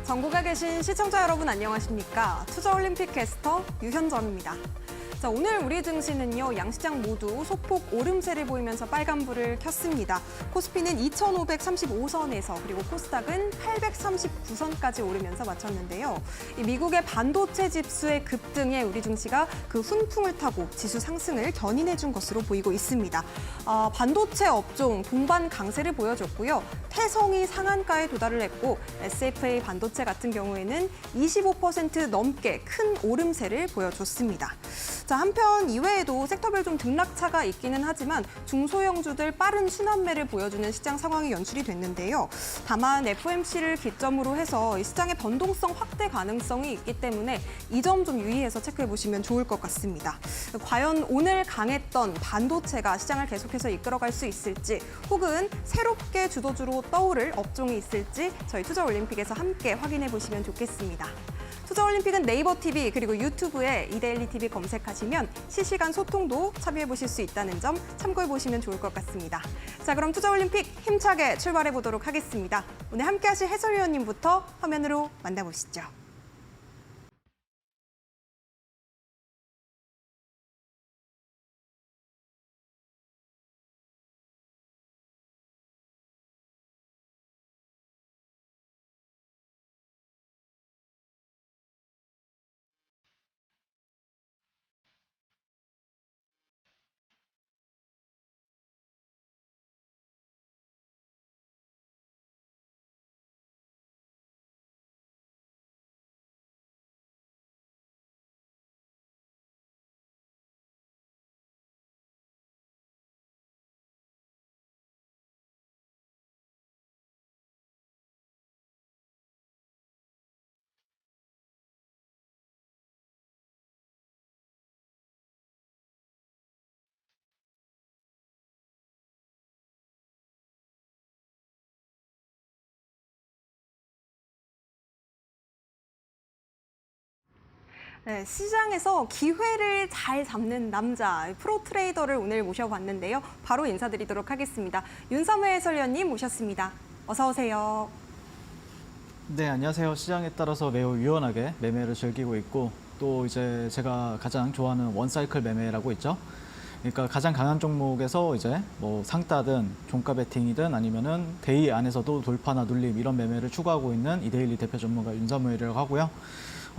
전국에 계신 시청자 여러분 안녕하십니까? 투자올림픽 캐스터 유현정입니다. 자, 오늘 우리 증시는요, 양시장 모두 소폭 오름세를 보이면서 빨간불을 켰습니다. 코스피는 2,535선에서 그리고 코스닥은 839선까지 오르면서 마쳤는데요. 이 미국의 반도체 지수의 급등에 우리 증시가 그 훈풍을 타고 지수 상승을 견인해준 것으로 보이고 있습니다. 반도체 업종 동반 강세를 보여줬고요. 태성이 상한가에 도달을 했고 SFA 반도체 같은 경우에는 25% 넘게 큰 오름세를 보여줬습니다. 자, 한편 이외에도 섹터별 좀 등락차가 있기는 하지만 중소형주들 빠른 순환매를 보여주는 시장 상황이 연출이 됐는데요. 다만 FOMC를 기점으로 해서 이 시장의 변동성 확대 가능성이 있기 때문에 이 점 좀 유의해서 체크해 보시면 좋을 것 같습니다. 과연 오늘 강했던 반도체가 시장을 계속해서 이끌어갈 수 있을지, 혹은 새롭게 주도주로 떠오를 업종이 있을지 저희 투자올림픽에서 함께 확인해 보시면 좋겠습니다. 투자올림픽은 네이버 TV 그리고 유튜브에 이데일리 TV 검색하시면 실시간 소통도 참여해 보실 수 있다는 점 참고해 보시면 좋을 것 같습니다. 자, 그럼 투자올림픽 힘차게 출발해 보도록 하겠습니다. 오늘 함께 하실 해설위원님부터 화면으로 만나보시죠. 네, 시장에서 기회를 잘 잡는 남자, 프로 트레이더를 오늘 모셔봤는데요. 바로 인사드리도록 하겠습니다. 윤삼회 해설위원님 모셨습니다. 어서 오세요. 네, 안녕하세요. 시장에 따라서 매우 유연하게 매매를 즐기고 있고, 또 이제 제가 가장 좋아하는 원사이클 매매라고 있죠. 그러니까 가장 강한 종목에서 이제 뭐 상따든 종가 베팅이든 아니면은 데이 안에서도 돌파나 눌림 이런 매매를 추구하고 있는 이데일리 대표 전문가 윤삼호이라고 하고요.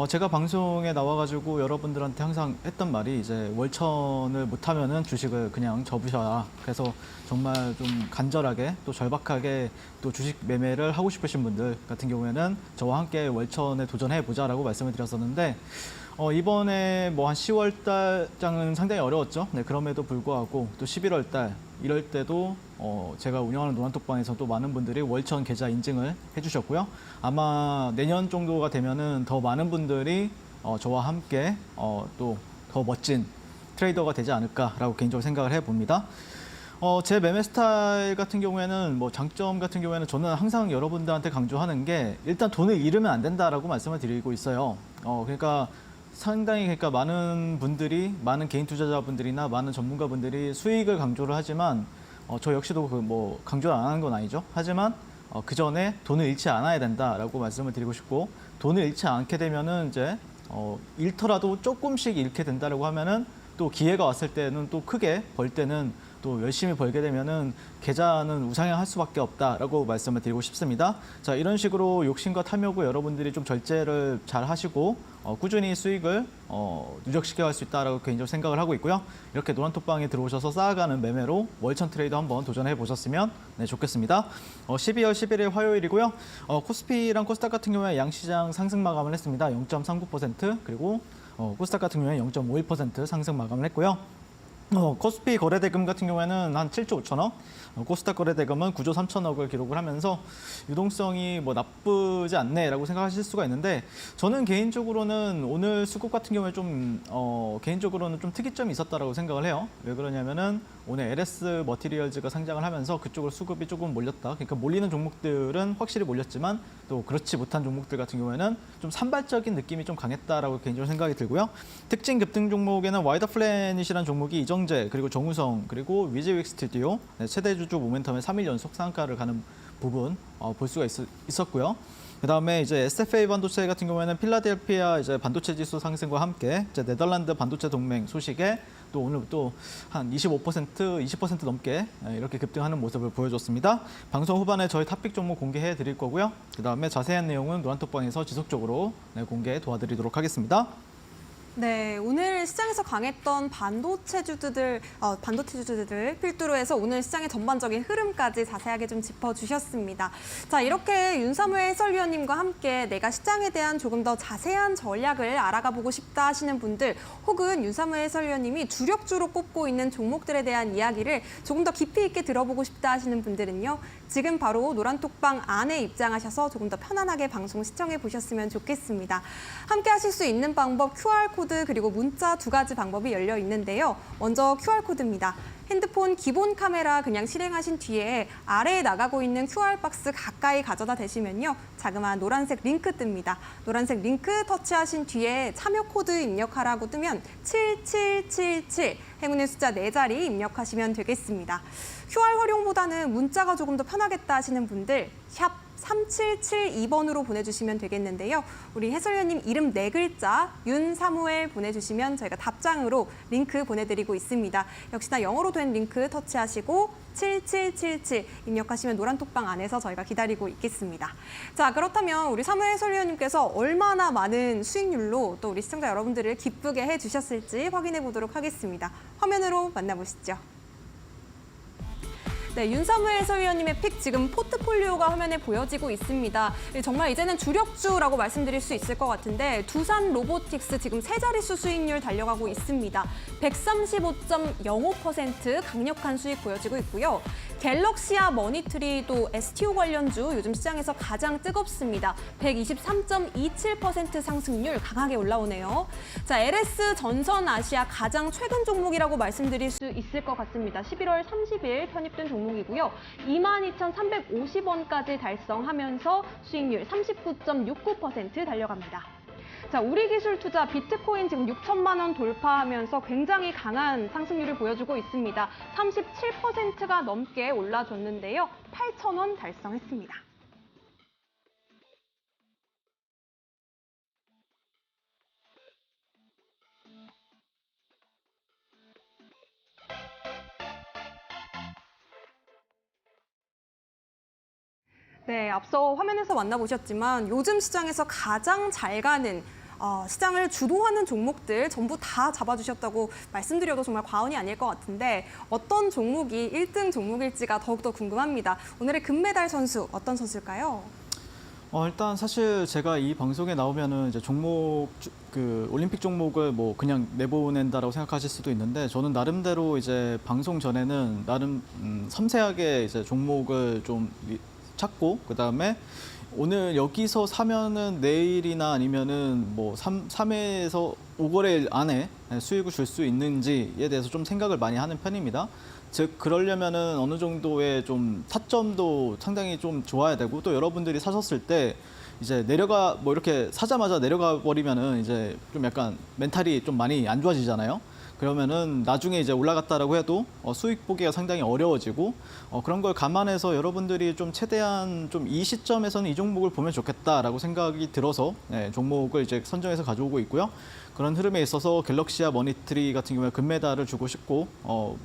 제가 방송에 나와가지고 여러분들한테 항상 했던 말이 이제 월천을 못하면은 주식을 그냥 접으셔라. 그래서 정말 좀 간절하게 또 절박하게 또 주식 매매를 하고 싶으신 분들 같은 경우에는 저와 함께 월천에 도전해보자라고 말씀을 드렸었는데, 이번에 뭐 한 10월 달장은 상당히 어려웠죠. 네, 그럼에도 불구하고 또 11월 달 이럴 때도 제가 운영하는 노란톡방에서 또 많은 분들이 월천 계좌 인증을 해주셨고요. 아마 내년 정도가 되면은 더 많은 분들이 저와 함께 또 더 멋진 트레이더가 되지 않을까라고 개인적으로 생각을 해봅니다. 제 매매 스타일 같은 경우에는 뭐 장점 같은 경우에는 저는 항상 여러분들한테 강조하는 게 일단 돈을 잃으면 안 된다라고 말씀을 드리고 있어요. 그러니까 상당히 많은 분들이, 많은 개인 투자자분들이나 많은 전문가분들이 수익을 강조를 하지만 저 역시도 뭐 강조를 안 하는 건 아니죠. 하지만 그 전에 돈을 잃지 않아야 된다라고 말씀을 드리고 싶고, 돈을 잃지 않게 되면은 이제 잃더라도 조금씩 잃게 된다라고 하면은 또 기회가 왔을 때는 또 크게 벌 때는 또 열심히 벌게 되면은 계좌는 우상향할 수밖에 없다라고 말씀을 드리고 싶습니다. 자, 이런 식으로 욕심과 탐욕을 여러분들이 좀 절제를 잘 하시고 꾸준히 수익을 누적시켜 갈 수 있다라고 개인적으로 생각을 하고 있고요. 이렇게 노란톡방에 들어오셔서 쌓아가는 매매로 월천 트레이더 한번 도전해 보셨으면 좋겠습니다. 12월 11일 화요일이고요. 코스피랑 코스닥 같은 경우에 양시장 상승 마감을 했습니다. 0.39% 그리고 코스닥 같은 경우에 0.51% 상승 마감을 했고요. 코스피 거래대금 같은 경우에는 한 7조 5천억, 코스닥 거래대금은 9조 3천억을 기록을 하면서 유동성이 뭐 나쁘지 않네라고 생각하실 수가 있는데, 저는 개인적으로는 오늘 수급 같은 경우에 좀 개인적으로는 좀 특이점이 있었다라고 생각을 해요. 왜 그러냐면은 오늘 LS 머티리얼즈가 상장을 하면서 그쪽으로 수급이 조금 몰렸다. 그러니까 몰리는 종목들은 확실히 몰렸지만 또 그렇지 못한 종목들 같은 경우에는 좀 산발적인 느낌이 좀 강했다라고 개인적으로 생각이 들고요. 특징 급등 종목에는 와이더 플래닛이라는 종목이 이정재 그리고 정우성 그리고 위즈윅 스튜디오 최대 주주 모멘텀의 3일 연속 상한가를 가는 부분 볼 수가 있었고요. 그다음에 이제 SFA 반도체 같은 경우에는 필라델피아 이제 반도체 지수 상승과 함께 이제 네덜란드 반도체 동맹 소식에 또 오늘 또 한 25%, 20% 넘게 이렇게 급등하는 모습을 보여줬습니다. 방송 후반에 저희 탑픽 종목 공개해 드릴 거고요. 그다음에 자세한 내용은 노란톡방에서 지속적으로 공개 도와드리도록 하겠습니다. 네, 오늘 시장에서 강했던 반도체 주주들 필두로 해서 오늘 시장의 전반적인 흐름까지 자세하게 좀 짚어주셨습니다. 자, 이렇게 윤사무엘 해설위원님과 함께 내가 시장에 대한 조금 더 자세한 전략을 알아가 보고 싶다 하시는 분들, 혹은 윤사무엘 해설위원님이 주력주로 꼽고 있는 종목들에 대한 이야기를 조금 더 깊이 있게 들어보고 싶다 하시는 분들은요, 지금 바로 노란톡방 안에 입장하셔서 조금 더 편안하게 방송 시청해 보셨으면 좋겠습니다. 함께 하실 수 있는 방법 QR코드 그리고 문자 두 가지 방법이 열려 있는데요. 먼저 QR코드입니다. 핸드폰 기본 카메라 그냥 실행하신 뒤에 아래에 나가고 있는 QR박스 가까이 가져다 대시면요. 자그마한 노란색 링크 뜹니다. 노란색 링크 터치하신 뒤에 참여 코드 입력하라고 뜨면 7777 행운의 숫자 4자리 입력하시면 되겠습니다. QR 활용보다는 문자가 조금 더 편하겠다 하시는 분들 샵 3772번으로 보내주시면 되겠는데요. 우리 해설위원님 이름 4글자 윤사무엘 보내주시면 저희가 답장으로 링크 보내드리고 있습니다. 역시나 영어로 된 링크 터치하시고 7777 입력하시면 노란톡방 안에서 저희가 기다리고 있겠습니다. 자, 그렇다면 우리 사무엘 해설위원님께서 얼마나 많은 수익률로 또 우리 시청자 여러분들을 기쁘게 해주셨을지 확인해 보도록 하겠습니다. 화면으로 만나보시죠. 네, 윤사무엘 해설위원님의 픽 지금 포트폴리오가 화면에 보여지고 있습니다. 정말 이제는 주력주라고 말씀드릴 수 있을 것 같은데 두산 로보틱스 지금 3자릿수 수익률 달려가고 있습니다. 135.05% 강력한 수익 보여지고 있고요. 갤럭시와 머니트리도 STO 관련주 요즘 시장에서 가장 뜨겁습니다. 123.27% 상승률 강하게 올라오네요. 자, LS 전선아시아 가장 최근 종목이라고 말씀드릴 수 있을 것 같습니다. 11월 30일 편입된 종목이고요. 22,350원까지 달성하면서 수익률 39.69% 달려갑니다. 자, 우리기술투자 비트코인 지금 6천만 원 돌파하면서 굉장히 강한 상승률을 보여주고 있습니다. 37%가 넘게 올라줬는데요. 8,000원 달성했습니다. 네, 앞서 화면에서 만나보셨지만 요즘 시장에서 가장 잘 가는 시장을 주도하는 종목들 전부 다 잡아주셨다고 말씀드려도 정말 과언이 아닐 것 같은데 어떤 종목이 1등 종목일지가 더욱더 궁금합니다. 오늘의 금메달 선수 어떤 선수일까요? 일단 사실 제가 이 방송에 나오면은 이제 올림픽 종목을 뭐 그냥 내보낸다라고 생각하실 수도 있는데 저는 나름대로 이제 방송 전에는 나름 섬세하게 이제 종목을 좀 찾고 그다음에 오늘 여기서 사면은 내일이나 아니면은 뭐 3회에서 5거래일 안에 수익을 줄 수 있는지에 대해서 좀 생각을 많이 하는 편입니다. 즉 그러려면은 어느 정도의 좀 타점도 상당히 좀 좋아야 되고 또 여러분들이 사셨을 때 이제 뭐 이렇게 사자마자 내려가 버리면은 이제 좀 약간 멘탈이 좀 많이 안 좋아지잖아요. 그러면은 나중에 이제 올라갔다라고 해도 수익 보기가 상당히 어려워지고 그런 걸 감안해서 여러분들이 좀 최대한 좀 이 시점에서는 이 종목을 보면 좋겠다라고 생각이 들어서 종목을 이제 선정해서 가져오고 있고요. 그런 흐름에 있어서 갤럭시와 머니트리 같은 경우에 금메달을 주고 싶고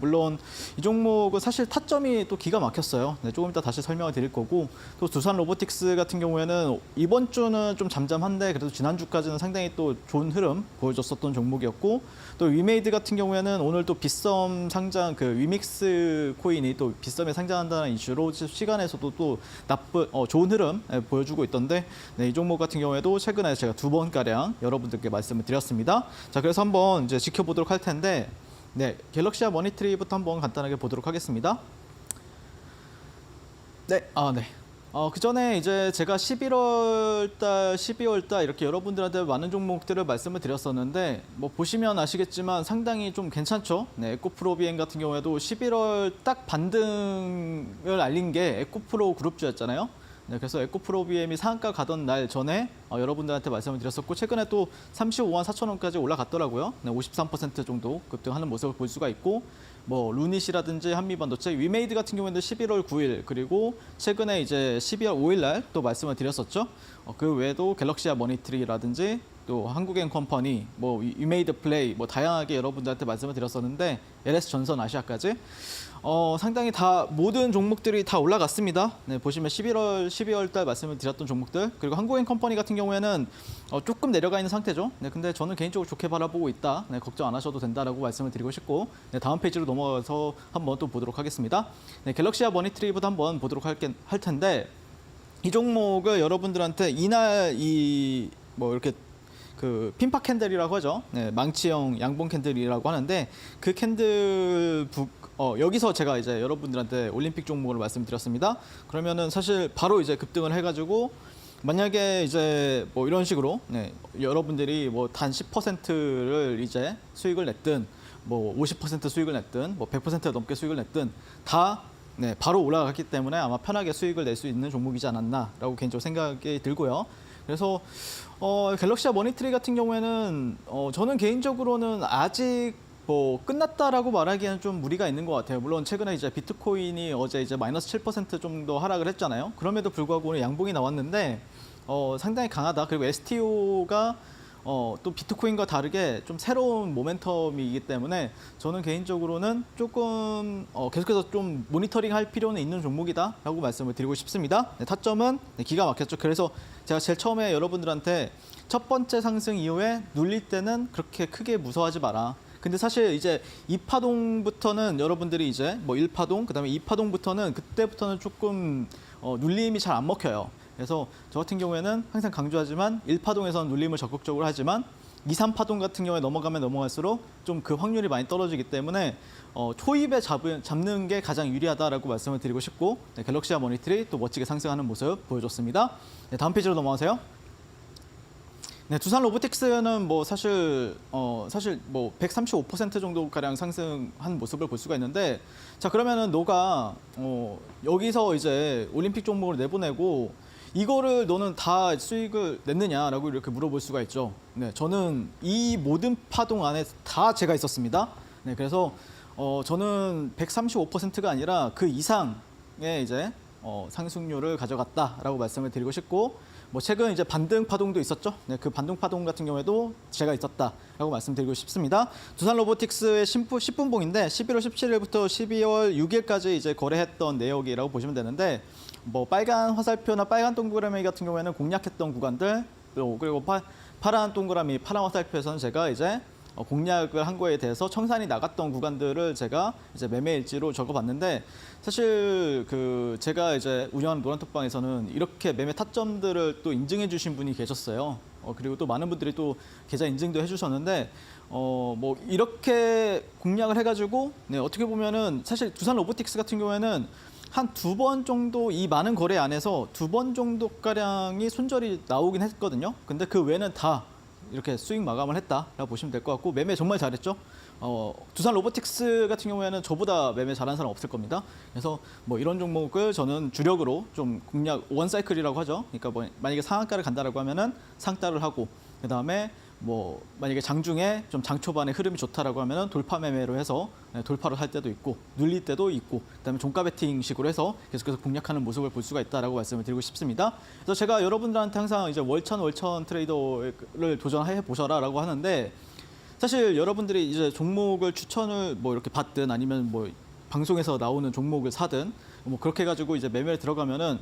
물론 이 종목은 사실 타점이 또 기가 막혔어요. 네, 조금 이따 다시 설명을 드릴 거고 또 두산 로보틱스 같은 경우에는 이번 주는 좀 잠잠한데 그래도 지난주까지는 상당히 또 좋은 흐름 보여줬었던 종목이었고 또 위메이드 같은 경우에는 오늘 또 빗썸 상장 위믹스 코인이 또 빗썸에 상장한다는 이슈로 시간에서도 또 좋은 흐름 보여주고 있던데 네, 이 종목 같은 경우에도 최근에 제가 2번가량 여러분들께 말씀을 드렸습니다. 자, 그래서 한번 이제 지켜보도록 할 텐데, 네, 갤럭시와 머니트리부터 한번 간단하게 보도록 하겠습니다. 네, 네. 그 전에 이제 제가 11월 달, 12월 달 이렇게 여러분들한테 많은 종목들을 말씀을 드렸었는데, 뭐 보시면 아시겠지만 상당히 좀 괜찮죠? 네, 에코프로 비행 같은 경우에도 11월 딱 반등을 알린 게 에코프로 그룹주였잖아요. 네, 그래서 에코프로비엠이 상한가 가던 날 전에 여러분들한테 말씀을 드렸었고 최근에 또 35만 4천 원까지 올라갔더라고요. 네, 53% 정도 급등하는 모습을 볼 수가 있고 뭐 루닛이라든지 한미반도체, 위메이드 같은 경우에는 11월 9일 그리고 최근에 이제 12월 5일 날 또 말씀을 드렸었죠. 그 외에도 갤럭시아 머니트리라든지 또 한국엔컴퍼니, 뭐 위메이드 플레이, 뭐 다양하게 여러분들한테 말씀을 드렸었는데 LS 전선 아시아까지 상당히 다 모든 종목들이 다 올라갔습니다. 네, 보시면 12월 달 말씀을 드렸던 종목들 그리고 한국엔컴퍼니 같은 경우에는 조금 내려가 있는 상태죠. 네, 근데 저는 개인적으로 좋게 바라보고 있다. 네, 걱정 안 하셔도 된다라고 말씀을 드리고 싶고 네, 다음 페이지로 넘어가서 한번 또 보도록 하겠습니다. 네, 갤럭시아 머니트리부터 한번 보도록 할 텐데 이 종목을 여러분들한테 이날 뭐 이렇게 그 핀파 캔들이라고 하죠. 네, 망치형 양봉 캔들이라고 하는데 그 캔들 여기서 제가 이제 여러분들한테 올림픽 종목을 말씀드렸습니다. 그러면은 사실 바로 이제 급등을 해가지고 만약에 이제 뭐 이런 식으로 네, 여러분들이 뭐 단 10%를 이제 수익을 냈든 뭐 50% 수익을 냈든 뭐 100% 넘게 수익을 냈든 다 네, 바로 올라갔기 때문에 아마 편하게 수익을 낼 수 있는 종목이지 않았나라고 개인적으로 생각이 들고요. 그래서 갤럭시아 머니트리 같은 경우에는 저는 개인적으로는 아직 뭐 끝났다라고 말하기에는 좀 무리가 있는 것 같아요. 물론 최근에 이제 비트코인이 어제 이제 마이너스 7% 정도 하락을 했잖아요. 그럼에도 불구하고 오늘 양봉이 나왔는데 상당히 강하다. 그리고 STO가 또 비트코인과 다르게 좀 새로운 모멘텀이기 때문에 저는 개인적으로는 조금 계속해서 좀 모니터링 할 필요는 있는 종목이다라고 말씀을 드리고 싶습니다. 네, 타점은 네, 기가 막혔죠. 그래서 제가 제일 처음에 여러분들한테 첫 번째 상승 이후에 눌릴 때는 그렇게 크게 무서워하지 마라. 근데 사실 이제 2파동부터는 여러분들이 이제 뭐 1파동, 그다음에 2파동부터는 그때부터는 조금 눌림이 잘 안 먹혀요. 그래서 저 같은 경우에는 항상 강조하지만 1파동에서는 눌림을 적극적으로 하지만 2, 3파동 같은 경우에 넘어가면 넘어갈수록 좀 그 확률이 많이 떨어지기 때문에 초입에 잡는 게 가장 유리하다라고 말씀을 드리고 싶고 네, 갤럭시아 머니트리 또 멋지게 상승하는 모습 보여줬습니다. 네, 다음 페이지로 넘어가세요. 네, 두산 로보틱스는 뭐 사실 뭐 135% 정도 가량 상승한 모습을 볼 수가 있는데 자 그러면은 너가 여기서 이제 올림픽 종목을 내보내고 이거를 너는 다 수익을 냈느냐라고 이렇게 물어볼 수가 있죠. 네, 저는 이 모든 파동 안에 다 제가 있었습니다. 네, 그래서 저는 135%가 아니라 그 이상의 이제 상승률을 가져갔다라고 말씀을 드리고 싶고 뭐 최근 이제 반등 파동도 있었죠. 네, 그 반등 파동 같은 경우에도 제가 있었다라고 말씀드리고 싶습니다. 두산 로보틱스의 10분봉인데 11월 17일부터 12월 6일까지 이제 거래했던 내역이라고 보시면 되는데 뭐 빨간 화살표나 빨간 동그라미 같은 경우에는 공략했던 구간들 그리고 파란 동그라미 파란 화살표에서는 제가 이제 공략을 한 거에 대해서 청산이 나갔던 구간들을 제가 이제 매매 일지로 적어봤는데 사실 그 제가 이제 운영하는 노란톡방에서는 이렇게 매매 타점들을 또 인증해 주신 분이 계셨어요. 그리고 또 많은 분들이 또 계좌 인증도 해주셨는데 뭐 이렇게 공략을 해가지고 네, 어떻게 보면은 사실 두산 로보틱스 같은 경우에는 한 2번 정도 이 많은 거래 안에서 2번 정도 가량이 손절이 나오긴 했거든요. 근데 그 외에는 다 이렇게 수익 마감을 했다라고 보시면 될 것 같고 매매 정말 잘했죠. 두산 로보틱스 같은 경우에는 저보다 매매 잘하는 사람 없을 겁니다. 그래서 뭐 이런 종목을 저는 주력으로 좀 공략 원사이클이라고 하죠. 그러니까 뭐 만약에 상한가를 간다라고 하면은 상따를 하고 그다음에 뭐 만약에 장중에 좀 장 초반에 흐름이 좋다라고 하면은 돌파 매매로 해서 돌파를 할 때도 있고 눌릴 때도 있고 그다음에 종가 베팅식으로 해서 계속해서 공략하는 모습을 볼 수가 있다라고 말씀을 드리고 싶습니다. 그래서 제가 여러분들한테 항상 이제 월천 트레이더를 도전해 보셔라라고 하는데 사실 여러분들이 이제 종목을 추천을 뭐 이렇게 받든 아니면 뭐 방송에서 나오는 종목을 사든 뭐 그렇게 해가지고 이제 매매를 들어가면은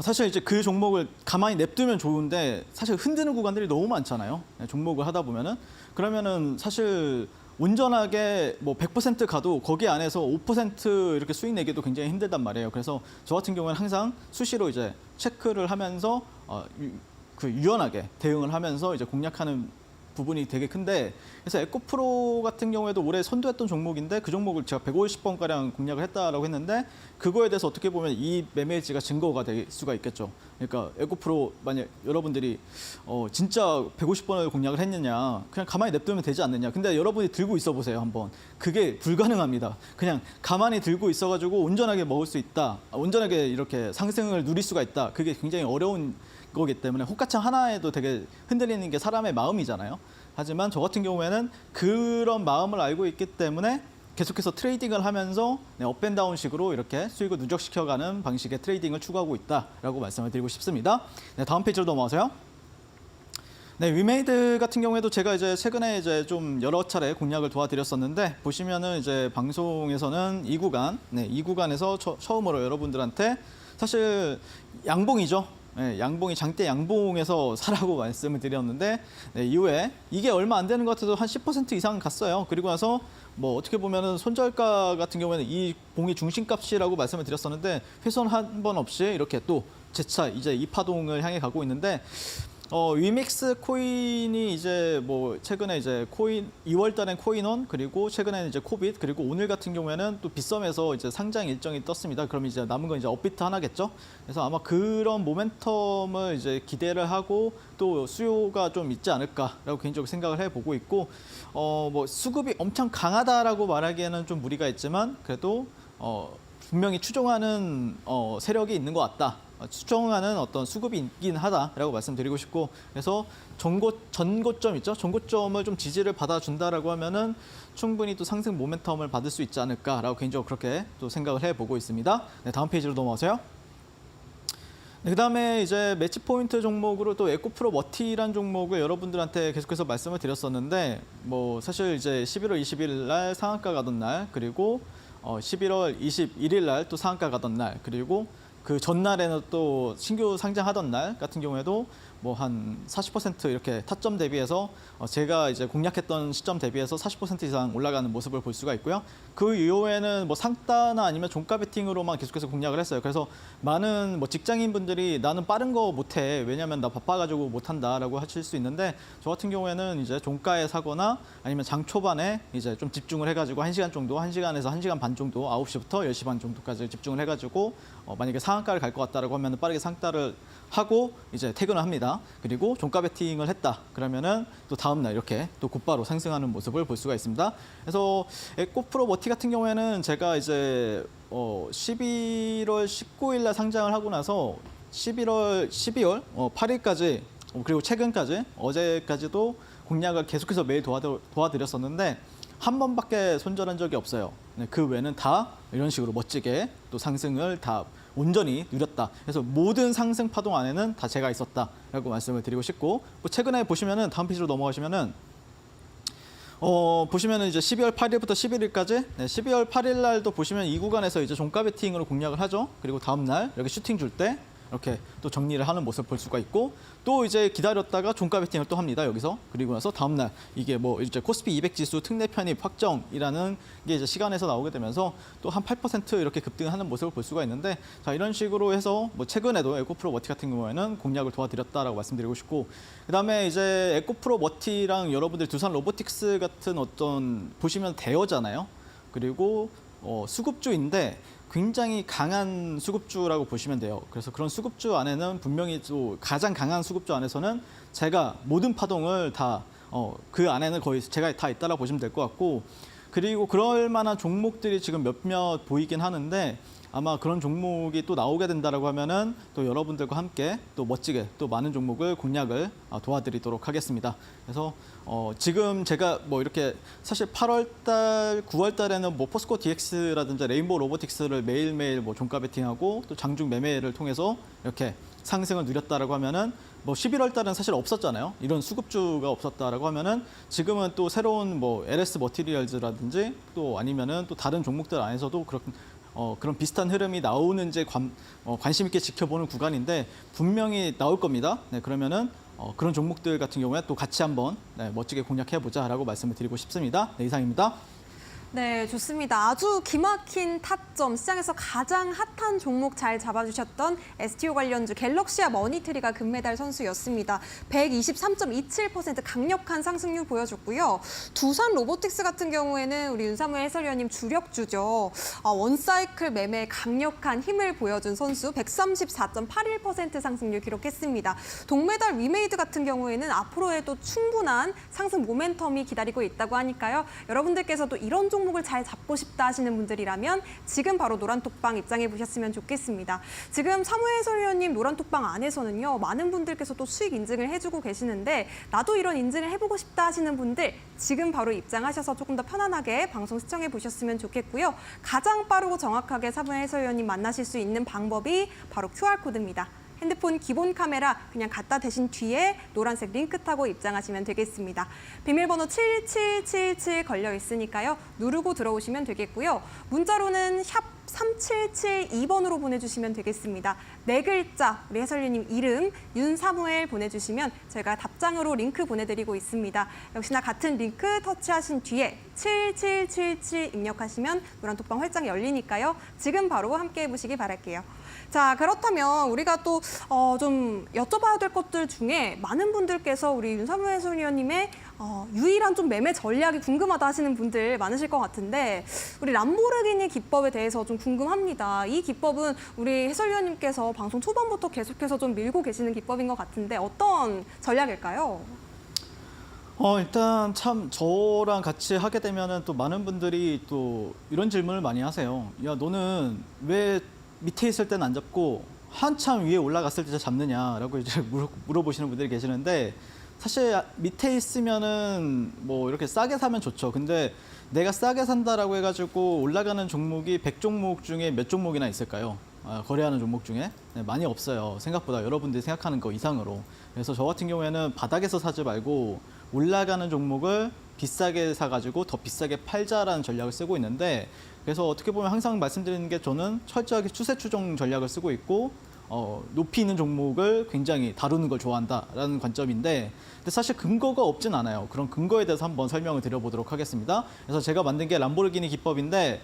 사실 이제 그 종목을 가만히 냅두면 좋은데 사실 흔드는 구간들이 너무 많잖아요. 종목을 하다 보면은 그러면은 사실 온전하게 뭐 100% 가도 거기 안에서 5% 이렇게 수익 내기도 굉장히 힘들단 말이에요. 그래서 저 같은 경우는 항상 수시로 이제 체크를 하면서 그 유연하게 대응을 하면서 이제 공략하는 부분이 되게 큰데 그래서 에코프로 같은 경우에도 올해 선두했던 종목인데 그 종목을 제가 150번가량 공략을 했다라고 했는데 그거에 대해서 어떻게 보면 이 매매지가 증거가 될 수가 있겠죠. 그러니까 에코프로 만약 여러분들이 진짜 150번을 공략을 했느냐 그냥 가만히 냅두면 되지 않느냐. 근데 여러분이 들고 있어 보세요 한번. 그게 불가능합니다. 그냥 가만히 들고 있어가지고 온전하게 먹을 수 있다. 온전하게 이렇게 상승을 누릴 수가 있다. 그게 굉장히 어려운 거기 때문에 호가창 하나에도 되게 흔들리는 게 사람의 마음이잖아요. 하지만 저 같은 경우에는 그런 마음을 알고 있기 때문에 계속해서 트레이딩을 하면서 업앤다운식으로 이렇게 수익을 누적시켜가는 방식의 트레이딩을 추구하고 있다라고 말씀을 드리고 싶습니다. 네, 다음 페이지로 넘어가세요. 네, 위메이드 같은 경우에도 제가 이제 최근에 이제 좀 여러 차례 공략을 도와드렸었는데 보시면은 이제 방송에서는 이 구간, 이 구간에서 처음으로 여러분들한테 사실 양봉이죠. 네, 양봉이 장대 양봉에서 사라고 말씀을 드렸는데 이후에 이게 얼마 안 되는 것 같아도 한 10% 이상 갔어요. 그리고 나서 뭐 어떻게 보면은 손절가 같은 경우에는 이 봉이 중심값이라고 말씀을 드렸었는데 훼손 한 번 없이 이렇게 또 재차 이제 이 파동을 향해 가고 있는데 위믹스 코인이 이제 뭐 최근에 이제 2월 달엔 코인원 그리고 최근에는 이제 코빗 그리고 오늘 같은 경우에는 또 빗썸에서 이제 상장 일정이 떴습니다. 그럼 이제 남은 건 이제 업비트 하나겠죠. 그래서 아마 그런 모멘텀을 이제 기대를 하고 또 수요가 좀 있지 않을까라고 개인적으로 생각을 해보고 있고 뭐 수급이 엄청 강하다라고 말하기에는 좀 무리가 있지만 그래도 분명히 추종하는 세력이 있는 것 같다. 추정하는 어떤 수급이 있긴 하다라고 말씀드리고 싶고 그래서 전고점 있죠? 전고점을 좀 지지를 받아준다라고 하면은 충분히 또 상승 모멘텀을 받을 수 있지 않을까라고 개인적으로 그렇게 또 생각을 해보고 있습니다. 네, 다음 페이지로 넘어가세요. 네, 그다음에 이제 매치 포인트 종목으로 또 에코프로 머티라는 종목을 여러분들한테 계속해서 말씀을 드렸었는데 뭐 사실 이제 11월 20일 날 상한가 가던 날 그리고 11월 21일 날 또 상한가 가던 날 그리고 그 전날에는 또 신규 상장하던 날 같은 경우에도 뭐 한 40% 이렇게 타점 대비해서 제가 이제 공략했던 시점 대비해서 40% 이상 올라가는 모습을 볼 수가 있고요. 그 이후에는 뭐 상따나 아니면 종가 베팅으로만 계속해서 공략을 했어요. 그래서 많은 뭐 직장인분들이 나는 빠른 거 못해. 왜냐면 나 바빠가지고 못한다라고 하실 수 있는데 저 같은 경우에는 이제 종가에 사거나 아니면 장 초반에 이제 좀 집중을 해가지고 1시간 정도, 1시간에서 1시간 반 정도, 9시부터 10시 반 정도까지 집중을 해가지고 만약에 상한가를 갈 것 같다라고 하면 빠르게 상따를 하고 이제 퇴근을 합니다. 그리고 종가 베팅을 했다. 그러면은 또 다음 날 이렇게 또 곧바로 상승하는 모습을 볼 수가 있습니다. 그래서 에코프로 머티 같은 경우에는 제가 이제 11월 19일 날 상장을 하고 나서 12월 8일까지 그리고 최근까지 어제까지도 공략을 계속해서 매일 도와드렸었는데 한 번밖에 손절한 적이 없어요. 그 외에는 다 이런 식으로 멋지게 또 상승을 다 온전히 누렸다. 그래서 모든 상승 파동 안에는 다 제가 있었다라고 말씀을 드리고 싶고 뭐 최근에 보시면은 다음 페이지로 넘어가시면은 보시면은 이제 12월 8일부터 11일까지 12월 8일 날도 보시면 이 구간에서 이제 종가 베팅으로 공략을 하죠. 그리고 다음 날 이렇게 슈팅 줄 때 이렇게 또 정리를 하는 모습 볼 수가 있고 또 이제 기다렸다가 종가 베팅을 또 합니다. 여기서 그리고 나서 다음 날 이게 뭐 이제 코스피 200 지수 특례 편입 확정이라는 게 이제 시간에서 나오게 되면서 또 한 8% 이렇게 급등하는 모습을 볼 수가 있는데 자 이런 식으로 해서 뭐 최근에도 에코프로 머티 같은 경우에는 공략을 도와드렸다라고 말씀드리고 싶고 그다음에 이제 에코프로 머티랑 여러분들 두산 로보틱스 같은 어떤 보시면 대여잖아요. 그리고 수급주인데 굉장히 강한 수급주라고 보시면 돼요. 그래서 그런 수급주 안에는 분명히 또 가장 강한 수급주 안에서는 제가 모든 파동을 다 그 안에는 거의 제가 다 있다라고 보시면 될 것 같고 그리고 그럴 만한 종목들이 지금 몇몇 보이긴 하는데 아마 그런 종목이 또 나오게 된다라고 하면은 또 여러분들과 함께 또 멋지게 또 많은 종목을 공략을 도와드리도록 하겠습니다. 그래서 지금 제가 뭐 이렇게 사실 8월달, 9월달에는 뭐 포스코 DX라든지 레인보우 로보틱스를 매일매일 뭐 종가 베팅하고 또 장중 매매를 통해서 이렇게 상승을 누렸다라고 하면은 뭐 11월 달은 사실 없었잖아요. 이런 수급주가 없었다라고 하면은 지금은 또 새로운 뭐 LS 머티리얼즈라든지 또 아니면은 또 다른 종목들 안에서도 그런 비슷한 흐름이 나오는지 관심 있게 지켜보는 구간인데 분명히 나올 겁니다. 네, 그러면은 그런 종목들 같은 경우에 또 같이 한번 멋지게 공략해보자라고 말씀을 드리고 싶습니다. 네, 이상입니다. 네, 좋습니다. 아주 기막힌 타점, 시장에서 가장 핫한 종목 잘 잡아주셨던 STO 관련주 갤럭시아 머니트리가 금메달 선수였습니다. 123.27% 강력한 상승률 보여줬고요. 두산 로보틱스 같은 경우에는 우리 윤사무엘 해설위원님 주력주죠. 원사이클 매매에 강력한 힘을 보여준 선수 134.81% 상승률 기록했습니다. 동메달 위메이드 같은 경우에는 앞으로에도 충분한 상승 모멘텀이 기다리고 있다고 하니까요. 여러분들께서도 이런 종목을 잘 잡고 싶다 하시는 분들이라면 지금 바로 노란톡방 입장해 보셨으면 좋겠습니다. 지금 사무엘 해설위원님 노란톡방 안에서는요. 많은 분들께서 또 수익 인증을 해주고 계시는데 나도 이런 인증을 해보고 싶다 하시는 분들 지금 바로 입장하셔서 조금 더 편안하게 방송 시청해 보셨으면 좋겠고요. 가장 빠르고 정확하게 사무엘 해설위원님 만나실 수 있는 방법이 바로 QR코드입니다. 핸드폰 기본 카메라 그냥 갖다 대신 뒤에 노란색 링크 타고 입장하시면 되겠습니다. 비밀번호 7777 걸려 있으니까요. 누르고 들어오시면 되겠고요. 문자로는 샵 3772번으로 보내주시면 되겠습니다. 네 글자 우리 해설위님 이름 윤사무엘 보내주시면 저희가 답장으로 링크 보내드리고 있습니다. 역시나 같은 링크 터치하신 뒤에 7777 입력하시면 노란톡방 활짝 열리니까요. 지금 바로 함께 해보시기 바랄게요. 자, 그렇다면 우리가 또 좀 여쭤봐야 될 것들 중에 많은 분들께서 우리 윤사무엘 해설위원님의 유일한 좀 매매 전략이 궁금하다 하시는 분들 많으실 것 같은데 우리 람보르기니 기법에 대해서 좀 궁금합니다. 이 기법은 우리 해설위원님께서 방송 초반부터 계속해서 좀 밀고 계시는 기법인 것 같은데 어떤 전략일까요? 일단 참 저랑 같이 하게 되면은 또 많은 분들이 또 이런 질문을 많이 하세요. 야, 너는 왜 밑에 있을 때는 안 잡고 한참 위에 올라갔을 때 잡느냐라고 이제 물어보시는 분들이 계시는데 사실 밑에 있으면은 뭐 이렇게 싸게 사면 좋죠. 근데 내가 싸게 산다라고 해가지고 올라가는 종목이 100종목 중에 몇 종목이나 있을까요? 거래하는 종목 중에 많이 없어요. 생각보다 여러분들이 생각하는 거 이상으로. 그래서 저 같은 경우에는 바닥에서 사지 말고 올라가는 종목을 비싸게 사가지고 더 비싸게 팔자라는 전략을 쓰고 있는데 그래서 어떻게 보면 항상 말씀드리는 게 저는 철저하게 추세 추종 전략을 쓰고 있고 높이 있는 종목을 굉장히 다루는 걸 좋아한다라는 관점인데 근데 사실 근거가 없진 않아요. 그런 근거에 대해서 한번 설명을 드려보도록 하겠습니다. 그래서 제가 만든 게 람보르기니 기법인데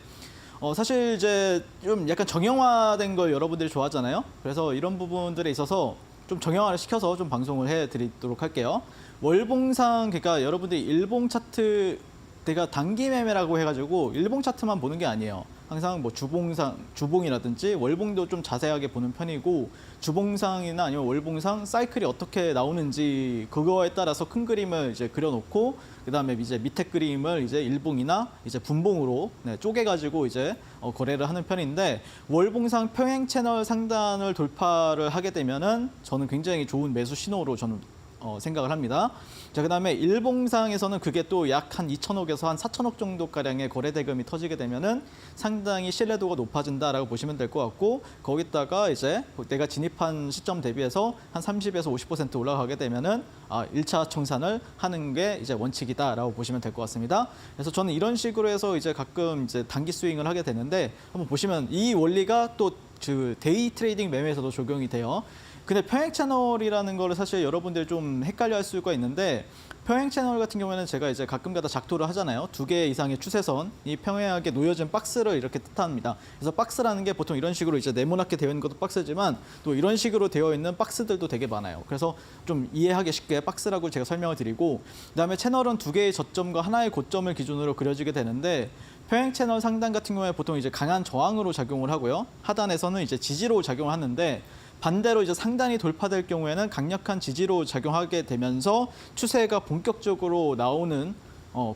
사실 이제 좀 약간 정형화된 걸 여러분들이 좋아하잖아요. 그래서 이런 부분들에 있어서 좀 정형화를 시켜서 좀 방송을 해드리도록 할게요. 월봉상 그러니까 여러분들이 일봉 차트 내가 단기 매매라고 해가지고 일봉 차트만 보는 게 아니에요. 항상 뭐 주봉이라든지 월봉도 좀 자세하게 보는 편이고 주봉상이나 아니면 월봉상 사이클이 어떻게 나오는지 그거에 따라서 큰 그림을 이제 그려놓고 그다음에 이제 밑에 그림을 이제 일봉이나 이제 분봉으로 쪼개가지고 이제 거래를 하는 편인데 월봉상 평행 채널 상단을 돌파를 하게 되면은 저는 굉장히 좋은 매수 신호로 저는 생각을 합니다. 자, 그다음에 일봉상에서는 그게 또 약 한 2천억에서 한 4천억 정도가량의 거래 대금이 터지게 되면은 상당히 신뢰도가 높아진다라고 보시면 될 것 같고 거기다가 이제 내가 진입한 시점 대비해서 한 30에서 50% 올라가게 되면은 1차 청산을 하는 게 이제 원칙이다라고 보시면 될 것 같습니다. 그래서 저는 이런 식으로 해서 이제 가끔 이제 단기 스윙을 하게 되는데 한번 보시면 이 원리가 또 그 데이 트레이딩 매매에서도 적용이 돼요. 근데 평행 채널이라는 거를 사실 여러분들이 좀 헷갈려 할 수가 있는데 평행 채널 같은 경우에는 제가 이제 가끔가다 작도를 하잖아요. 2개 이상의 추세선이 평행하게 놓여진 박스를 이렇게 뜻합니다. 그래서 박스라는 게 보통 이런 식으로 이제 네모나게 되어 있는 것도 박스지만 또 이런 식으로 되어 있는 박스들도 되게 많아요. 그래서 좀 이해하기 쉽게 박스라고 제가 설명을 드리고 그다음에 채널은 2개의 저점과 하나의 고점을 기준으로 그려지게 되는데 평행 채널 상단 같은 경우에 보통 이제 강한 저항으로 작용을 하고요. 하단에서는 이제 지지로 작용을 하는데 반대로 이제 상단이 돌파될 경우에는 강력한 지지로 작용하게 되면서 추세가 본격적으로 나오는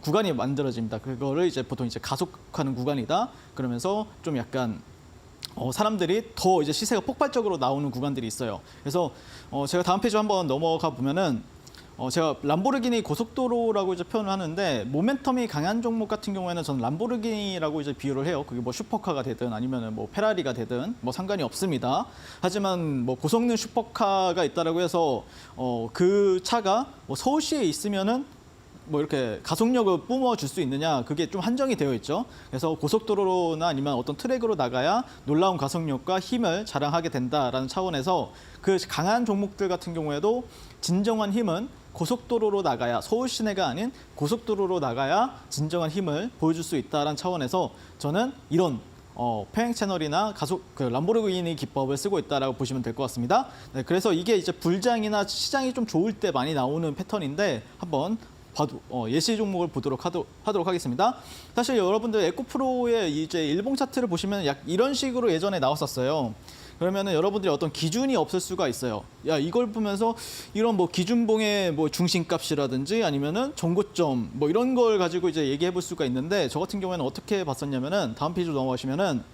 구간이 만들어집니다. 그거를 이제 보통 이제 가속하는 구간이다. 그러면서 좀 약간 사람들이 더 이제 시세가 폭발적으로 나오는 구간들이 있어요. 그래서 제가 다음 페이지 한번 넘어가 보면은 제가 람보르기니 고속도로라고 이제 표현을 하는데 모멘텀이 강한 종목 같은 경우에는 저는 람보르기니라고 이제 비유를 해요. 그게 뭐 슈퍼카가 되든 아니면 뭐 페라리가 되든 뭐 상관이 없습니다. 하지만 뭐 고성능 슈퍼카가 있다라고 해서 그 차가 뭐 서울시에 있으면은 뭐 이렇게 가속력을 뿜어줄 수 있느냐 그게 좀 한정이 되어 있죠. 그래서 고속도로나 아니면 어떤 트랙으로 나가야 놀라운 가속력과 힘을 자랑하게 된다라는 차원에서 그 강한 종목들 같은 경우에도 진정한 힘은 고속도로로 나가야 서울 시내가 아닌 고속도로로 나가야 진정한 힘을 보여줄 수 있다는 차원에서 저는 이런 평행 채널이나 람보르기니 기법을 쓰고 있다라고 보시면 될 것 같습니다. 네, 그래서 이게 이제 불장이나 시장이 좀 좋을 때 많이 나오는 패턴인데 한번 예시 종목을 보도록 하도록 하겠습니다. 사실 여러분들 에코프로의 이제 일봉 차트를 보시면 약 이런 식으로 예전에 나왔었어요. 그러면은 여러분들이 어떤 기준이 없을 수가 있어요. 야, 이걸 보면서 이런 뭐 기준봉의 뭐 중심값이라든지 아니면은 정고점 뭐 이런 걸 가지고 이제 얘기해 볼 수가 있는데 저 같은 경우에는 어떻게 봤었냐면은 다음 페이지로 넘어가시면은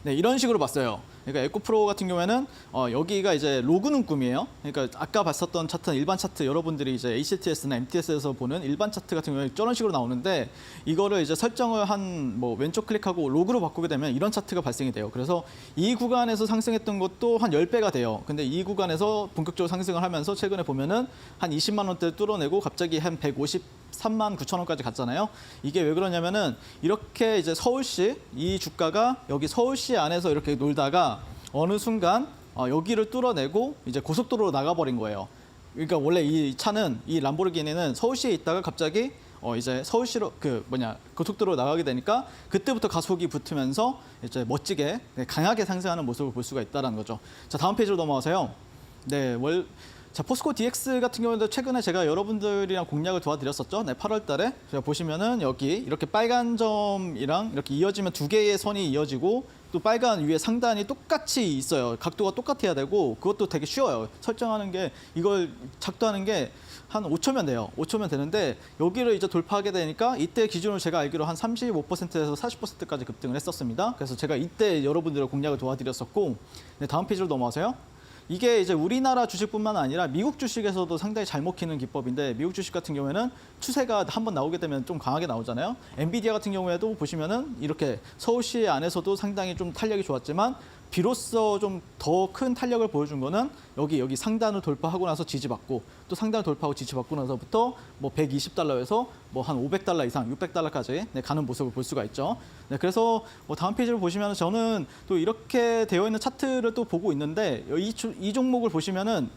네, 이런 식으로 봤어요. 그러니까 에코프로 같은 경우에는 여기가 이제 로그 눈금이에요. 그러니까 아까 봤었던 차트는 일반 차트 여러분들이 이제 ACTS나 MTS에서 보는 일반 차트 같은 경우에 저런 식으로 나오는데 이거를 이제 설정을 한 뭐 왼쪽 클릭하고 로그로 바꾸게 되면 이런 차트가 발생이 돼요. 그래서 이 구간에서 상승했던 것도 한 10배가 돼요. 근데 이 구간에서 본격적으로 상승을 하면서 최근에 보면은 한 20만 원대를 뚫어내고 갑자기 한 153만 9천 원까지 갔잖아요. 이게 왜 그러냐면은 이렇게 이제 서울시 이 주가가 여기 서울시 안에서 이렇게 놀다가 어느 순간 여기를 뚫어내고 이제 고속도로로 나가버린 거예요. 그러니까 원래 이 차는 이 람보르기니는 서울시에 있다가 갑자기 이제 서울시로 고속도로로 나가게 되니까 그때부터 가속이 붙으면서 이제 멋지게 강하게 상승하는 모습을 볼 수가 있다는 거죠. 자, 다음 페이지로 넘어가세요. 네, 자, 포스코 DX 같은 경우에도 최근에 제가 여러분들이랑 공략을 도와드렸었죠. 네, 8월 달에. 제가 보시면은 여기 이렇게 빨간 점이랑 이렇게 이어지면 두 개의 선이 이어지고 또 빨간 위에 상단이 똑같이 있어요. 각도가 똑같아야 되고 그것도 되게 쉬워요. 설정하는 게 이걸 작도하는 게 한 5초면 돼요. 5초면 되는데 여기를 이제 돌파하게 되니까 이때 기준으로 제가 알기로 한 35%에서 40%까지 급등을 했었습니다. 그래서 제가 이때 여러분들의 공략을 도와드렸었고 네, 다음 페이지로 넘어가세요. 이게 이제 우리나라 주식뿐만 아니라 미국 주식에서도 상당히 잘 먹히는 기법인데 미국 주식 같은 경우에는 추세가 한번 나오게 되면 좀 강하게 나오잖아요. 엔비디아 같은 경우에도 보시면은 이렇게 서울시 안에서도 상당히 좀 탄력이 좋았지만 비로소 좀 더 큰 탄력을 보여준 거는 여기 상단을 돌파하고 나서 지지받고 또 상단을 돌파하고 지지받고 나서부터 뭐 120달러에서 뭐 한 500달러 이상, 600달러까지 가는 모습을 볼 수가 있죠. 네, 그래서 뭐 다음 페이지를 보시면 저는 또 이렇게 되어 있는 차트를 또 보고 있는데 이 종목을 보시면은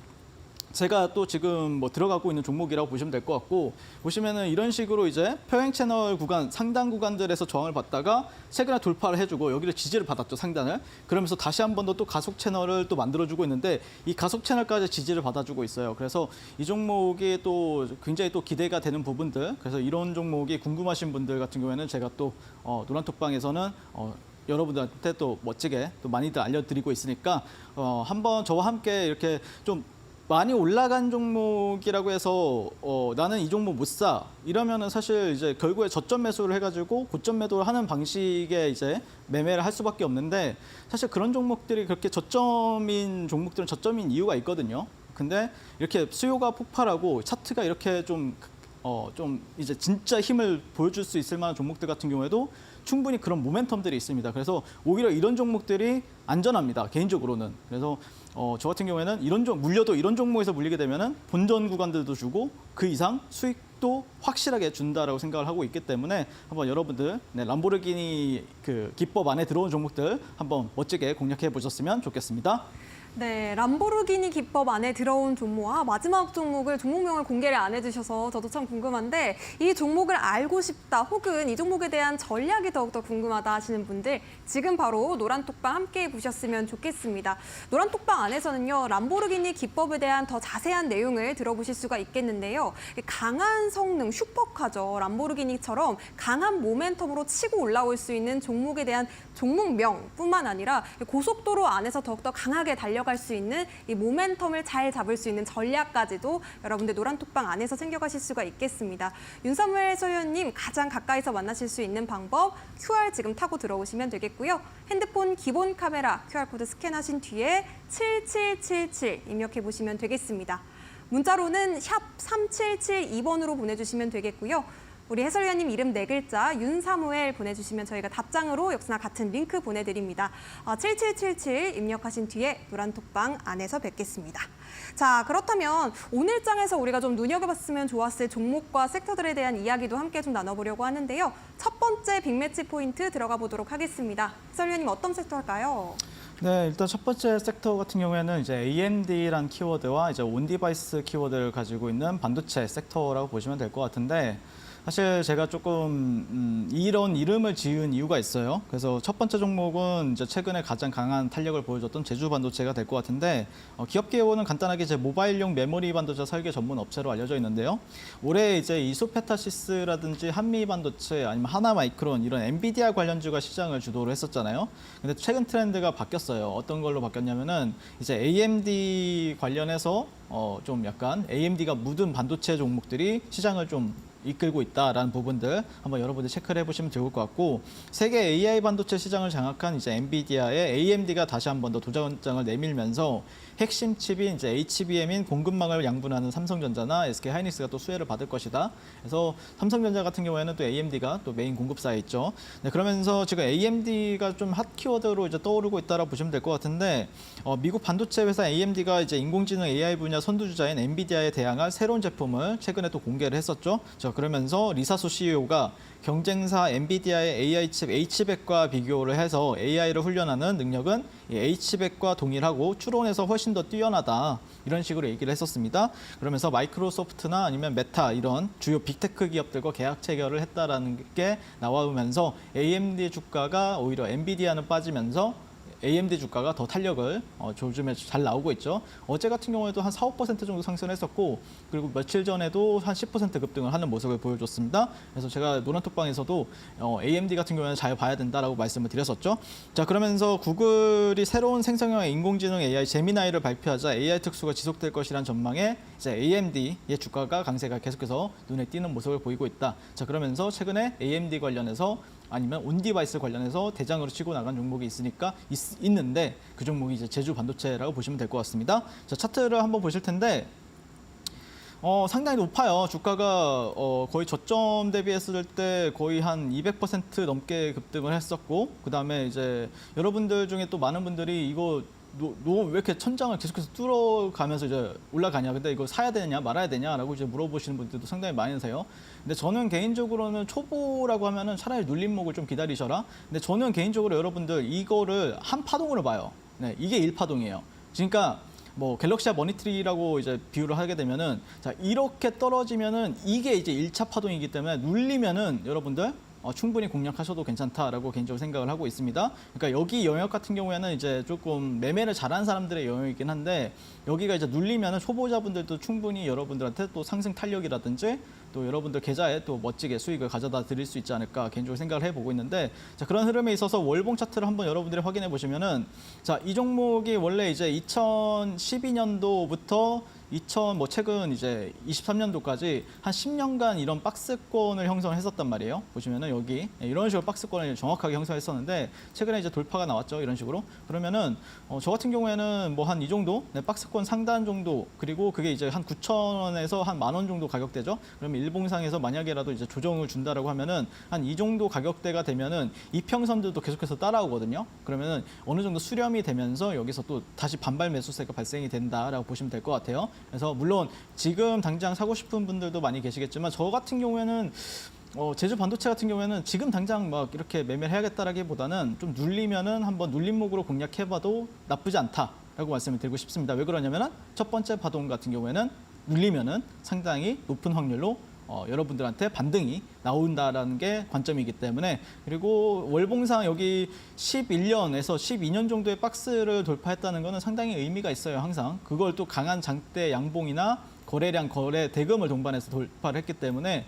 제가 또 지금 뭐 들어가고 있는 종목이라고 보시면 될 것 같고 보시면은 이런 식으로 이제 평행 채널 구간 상단 구간들에서 저항을 받다가 최근에 돌파를 해주고 여기를 지지를 받았죠 상단을. 그러면서 다시 한 번 더 또 가속 채널을 또 만들어주고 있는데 이 가속 채널까지 지지를 받아주고 있어요. 그래서 이 종목이 또 굉장히 또 기대가 되는 부분들. 그래서 이런 종목이 궁금하신 분들 같은 경우에는 제가 또 노란톡방에서는 여러분들한테 또 멋지게 또 많이들 알려드리고 있으니까 한번 저와 함께 이렇게 좀 많이 올라간 종목이라고 해서 나는 이 종목 못 사 이러면은 사실 이제 결국에 저점 매수를 해가지고 고점 매도를 하는 방식의 이제 매매를 할 수밖에 없는데 사실 그런 종목들이 그렇게 저점인 종목들은 저점인 이유가 있거든요. 근데 이렇게 수요가 폭발하고 차트가 이렇게 좀 이제 진짜 힘을 보여줄 수 있을 만한 종목들 같은 경우에도 충분히 그런 모멘텀들이 있습니다. 그래서 오히려 이런 종목들이 안전합니다. 개인적으로는. 그래서 저 같은 경우에는 물려도 이런 종목에서 물리게 되면은 본전 구간들도 주고 그 이상 수익도 확실하게 준다라고 생각을 하고 있기 때문에 한번 여러분들 람보르기니 그 기법 안에 들어온 종목들 한번 멋지게 공략해 보셨으면 좋겠습니다. 네, 람보르기니 기법 안에 들어온 종목과 마지막 종목명을 공개를 안 해주셔서 저도 참 궁금한데 이 종목을 알고 싶다 혹은 이 종목에 대한 전략이 더욱더 궁금하다 하시는 분들 지금 바로 노란톡방 함께 보셨으면 좋겠습니다. 노란톡방 안에서는요, 람보르기니 기법에 대한 더 자세한 내용을 들어보실 수가 있겠는데요. 강한 성능, 슈퍼카죠. 람보르기니처럼 강한 모멘텀으로 치고 올라올 수 있는 종목에 대한 종목명뿐만 아니라 고속도로 안에서 더욱더 강하게 달려갈 수 있는 이 모멘텀을 잘 잡을 수 있는 전략까지도 여러분들 노란톡방 안에서 챙겨가실 수가 있겠습니다. 윤사무엘 소연님 가장 가까이서 만나실 수 있는 방법 QR 지금 타고 들어오시면 되겠고요. 핸드폰 기본 카메라 QR코드 스캔하신 뒤에 7777 입력해 보시면 되겠습니다. 문자로는 샵 3772번으로 보내주시면 되겠고요. 우리 해설위원님 이름 4글자 윤사무엘 보내주시면 저희가 답장으로 역시나 같은 링크 보내드립니다. 7777 입력하신 뒤에 노란톡방 안에서 뵙겠습니다. 자, 그렇다면 오늘 장에서 우리가 좀 눈여겨봤으면 좋았을 종목과 섹터들에 대한 이야기도 함께 좀 나눠보려고 하는데요. 첫 번째 빅매치 포인트 들어가 보도록 하겠습니다. 해설위원님 어떤 섹터 할까요? 네, 일단 첫 번째 섹터 같은 경우에는 이제 AMD란 키워드와 이제 온디바이스 키워드를 가지고 있는 반도체 섹터라고 보시면 될 것 같은데, 사실 제가 조금 이런 이름을 지은 이유가 있어요. 그래서 첫 번째 종목은 이제 최근에 가장 강한 탄력을 보여줬던 제주 반도체가 될 것 같은데, 기업 개요는 간단하게 이제 모바일용 메모리 반도체 설계 전문 업체로 알려져 있는데요. 올해 이제 이소페타시스라든지 한미 반도체 아니면 하나마이크론 이런 엔비디아 관련주가 시장을 주도를 했었잖아요. 근데 최근 트렌드가 바뀌었어요. 어떤 걸로 바뀌었냐면은 이제 AMD 관련해서 좀 약간 AMD가 묻은 반도체 종목들이 시장을 좀 이끌고 있다라는 부분들 한번 여러분들 체크를 해보시면 좋을 것 같고, 세계 AI 반도체 시장을 장악한 이제 엔비디아의 AMD가 다시 한 번 더 도전장을 내밀면서 핵심 칩인 이제 HBM인 공급망을 양분하는 삼성전자나 SK 하이닉스가 또 수혜를 받을 것이다. 그래서 삼성전자 같은 경우에는 또 AMD가 또 메인 공급사에 있죠. 네, 그러면서 지금 AMD가 좀 핫 키워드로 이제 떠오르고 있다라고 보시면 될 것 같은데, 미국 반도체 회사 AMD가 이제 인공지능 AI 분야 선두주자인 엔비디아에 대항할 새로운 제품을 최근에 또 공개를 했었죠. 그러면서 리사소 CEO가 경쟁사 엔비디아의 AI 칩 H백과 비교를 해서 AI를 훈련하는 능력은 H백과 동일하고 추론에서 훨씬 더 뛰어나다, 이런 식으로 얘기를 했었습니다. 그러면서 마이크로소프트나 아니면 메타 이런 주요 빅테크 기업들과 계약 체결을 했다라는 게 나오면서 AMD 주가가 오히려 엔비디아는 빠지면서 AMD 주가가 더 탄력을 요즘에 잘 나오고 있죠. 어제 같은 경우에도 한 4, 5% 정도 상승했었고, 그리고 며칠 전에도 한 10% 급등을 하는 모습을 보여줬습니다. 그래서 제가 노란톡방에서도 AMD 같은 경우에는 잘 봐야 된다라고 말씀을 드렸었죠. 자, 그러면서 구글이 새로운 생성형 인공지능 AI 제미나이를 발표하자 AI 특수가 지속될 것이라는 전망에 이제 AMD의 주가가 강세가 계속해서 눈에 띄는 모습을 보이고 있다. 자, 그러면서 최근에 AMD 관련해서 아니면 온디바이스 관련해서 대장으로 치고 나간 종목이 있는데 그 종목이 이제 제주 반도체라고 보시면 될 것 같습니다. 자, 차트를 한번 보실 텐데 상당히 높아요. 주가가 거의 저점 대비했을 때 거의 한 200% 넘게 급등을 했었고, 그다음에 이제 여러분들 중에 또 많은 분들이 이거 왜 이렇게 천장을 계속해서 뚫어가면서 이제 올라가냐, 근데 이거 사야 되냐 말아야 되냐라고 이제 물어보시는 분들도 상당히 많으세요. 근데 저는 개인적으로는 초보라고 하면은 차라리 눌림목을 좀 기다리셔라. 근데 저는 개인적으로 여러분들 이거를 한 파동으로 봐요. 네, 이게 1파동이에요. 그러니까 뭐 갤럭시아 머니트리라고 이제 비유를 하게 되면은, 자, 이렇게 떨어지면은 이게 이제 1차 파동이기 때문에 눌리면은 여러분들 충분히 공략하셔도 괜찮다라고 개인적으로 생각을 하고 있습니다. 그러니까 여기 영역 같은 경우에는 이제 조금 매매를 잘하는 사람들의 영역이긴 한데, 여기가 이제 눌리면은 초보자분들도 충분히 여러분들한테 또 상승 탄력이라든지 또 여러분들 계좌에 또 멋지게 수익을 가져다 드릴 수 있지 않을까 개인적으로 생각을 해보고 있는데, 자, 그런 흐름에 있어서 월봉 차트를 한번 여러분들이 확인해 보시면은, 자, 이 종목이 원래 이제 2012년도부터 최근 이제 23년도까지 한 10년간 이런 박스권을 형성을 했었단 말이에요. 보시면은 여기 이런 식으로 박스권을 정확하게 형성했었는데, 최근에 이제 돌파가 나왔죠. 이런 식으로. 그러면은 저 같은 경우에는 뭐 한 이 정도, 네, 박스권 상단 정도, 그리고 그게 이제 한 9,000원에서 한 10,000원 정도 가격대죠. 그러면 일봉상에서 만약에라도 이제 조정을 준다라고 하면은 한 이 정도 가격대가 되면은 이평선들도 계속해서 따라오거든요. 그러면은 어느 정도 수렴이 되면서 여기서 또 다시 반발 매수세가 발생이 된다라고 보시면 될 것 같아요. 그래서 물론 지금 당장 사고 싶은 분들도 많이 계시겠지만, 저 같은 경우에는 제주 반도체 같은 경우에는 지금 당장 막 이렇게 매매를 해야겠다라기보다는 좀 눌리면은 한번 눌림목으로 공략해봐도 나쁘지 않다라고 말씀을 드리고 싶습니다. 왜 그러냐면은 첫 번째 파동 같은 경우에는 눌리면은 상당히 높은 확률로 여러분들한테 반등이 나온다라는 게 관점이기 때문에, 그리고 월봉상 여기 11년에서 12년 정도의 박스를 돌파했다는 거는 상당히 의미가 있어요. 항상 그걸 또 강한 장대 양봉이나 거래량, 거래 대금을 동반해서 돌파를 했기 때문에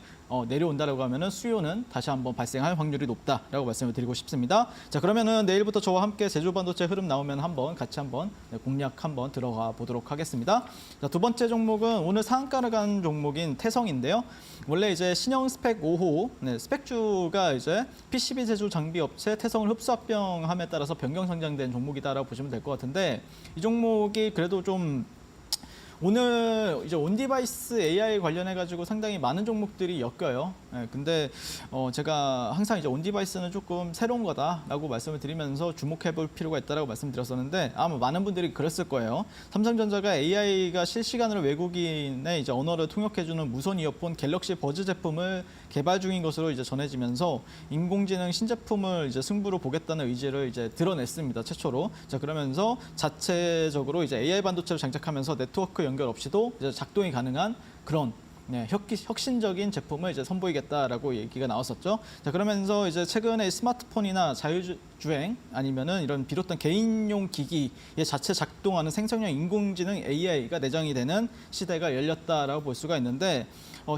내려온다라고 하면은 수요는 다시 한번 발생할 확률이 높다라고 말씀을 드리고 싶습니다. 자, 그러면은 내일부터 저와 함께 제주 반도체 흐름 나오면 한번 같이 한번 공략 한번 들어가 보도록 하겠습니다. 자, 두 번째 종목은 오늘 상한가를 간 종목인 태성인데요. 원래 이제 신형 스펙 5호, 스펙주가 이제 PCB 제조 장비 업체 태성을 흡수합병함에 따라서 변경 상장된 종목이다라고 보시면 될 것 같은데, 이 종목이 그래도 좀 오늘 이제 온디바이스 AI 관련해 가지고 상당히 많은 종목들이 엮여요. 예, 근데 제가 항상 이제 온디바이스는 조금 새로운 거다라고 말씀을 드리면서 주목해 볼 필요가 있다라고 말씀드렸었는데 아마 많은 분들이 그랬을 거예요. 삼성전자가 AI가 실시간으로 외국인의 이제 언어를 통역해주는 무선 이어폰 갤럭시 버즈 제품을 개발 중인 것으로 이제 전해지면서 인공지능 신제품을 이제 승부로 보겠다는 의지를 이제 드러냈습니다. 최초로. 자, 그러면서 자체적으로 이제 AI 반도체를 장착하면서 네트워크 연결 없이도 이제 작동이 가능한 그런 혁신적인 제품을 이제 선보이겠다라고 얘기가 나왔었죠. 자, 그러면서 이제 최근에 스마트폰이나 자율주행 아니면은 이런 비롯된 개인용 기기에 자체 작동하는 생성형 인공지능 AI가 내장이 되는 시대가 열렸다라고 볼 수가 있는데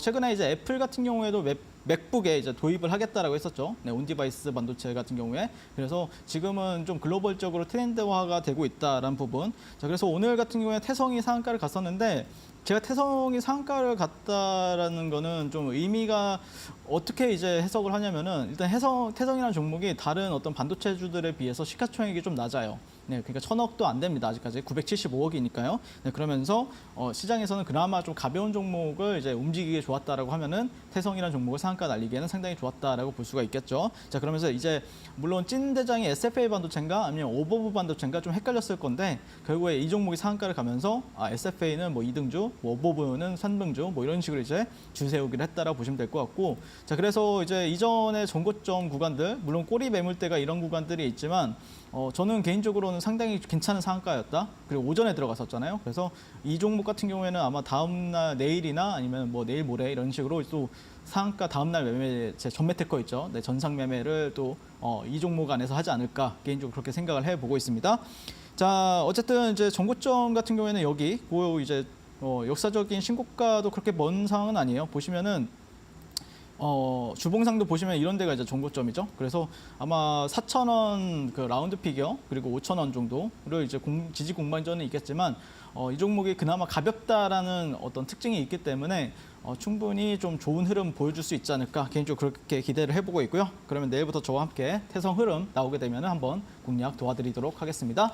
최근에 이제 애플 같은 경우에도 맥북에 이제 도입을 하겠다라고 했었죠. 네, 온디바이스 반도체 같은 경우에. 그래서 지금은 좀 글로벌적으로 트렌드화가 되고 있다라는 부분. 자, 그래서 오늘 같은 경우에 태성이 상한가를 갔었는데 제가 태성이 상한가를 갔다라는 거는 좀 의미가 어떻게 이제 해석을 하냐면은 일단 태성이라는 종목이 다른 어떤 반도체주들에 비해서 시가총액이 좀 낮아요. 네, 그러니까 1,000억도 안 됩니다. 아직까지 975억이니까요. 네, 그러면서 시장에서는 그나마 좀 가벼운 종목을 이제 움직이기 좋았다라고 하면은 태성이라는 종목을 상한가 날리기에는 상당히 좋았다라고 볼 수가 있겠죠. 자, 그러면서 이제 물론 찐 대장이 SFA 반도체인가 아니면 오버브 반도체인가 좀 헷갈렸을 건데 결국에 이 종목이 상한가를 가면서 SFA는 뭐 2등주, 뭐 오버브는 3등주, 뭐 이런 식으로 이제 줄세우기를 했다라고 보시면 될 것 같고, 자, 그래서 이제 이전에 전고점 구간들 물론 꼬리 매물대가 이런 구간들이 있지만 저는 개인적으로는 상당히 괜찮은 상한가였다. 그리고 오전에 들어갔었잖아요. 그래서 이 종목 같은 경우에는 아마 다음 날 내일이나 아니면 뭐 내일 모레 이런 식으로 또 상한가 다음 날 매매 제 전매 특허 있죠. 네, 전상 매매를 또 이 종목 안에서 하지 않을까 개인적으로 그렇게 생각을 해보고 있습니다. 자, 어쨌든 이제 전고점 같은 경우에는 여기 그 이제 역사적인 신고가도 그렇게 먼 상황은 아니에요. 보시면은 주봉상도 보시면 이런 데가 이제 정고점이죠. 그래서 아마 4,000원 그 라운드 피겨 그리고 5,000원 정도를 이제 지지 공방전은 있겠지만 이 종목이 그나마 가볍다라는 어떤 특징이 있기 때문에 충분히 좀 좋은 흐름 보여줄 수 있지 않을까 개인적으로 그렇게 기대를 해보고 있고요. 그러면 내일부터 저와 함께 태성 흐름 나오게 되면 한번 공략 도와드리도록 하겠습니다.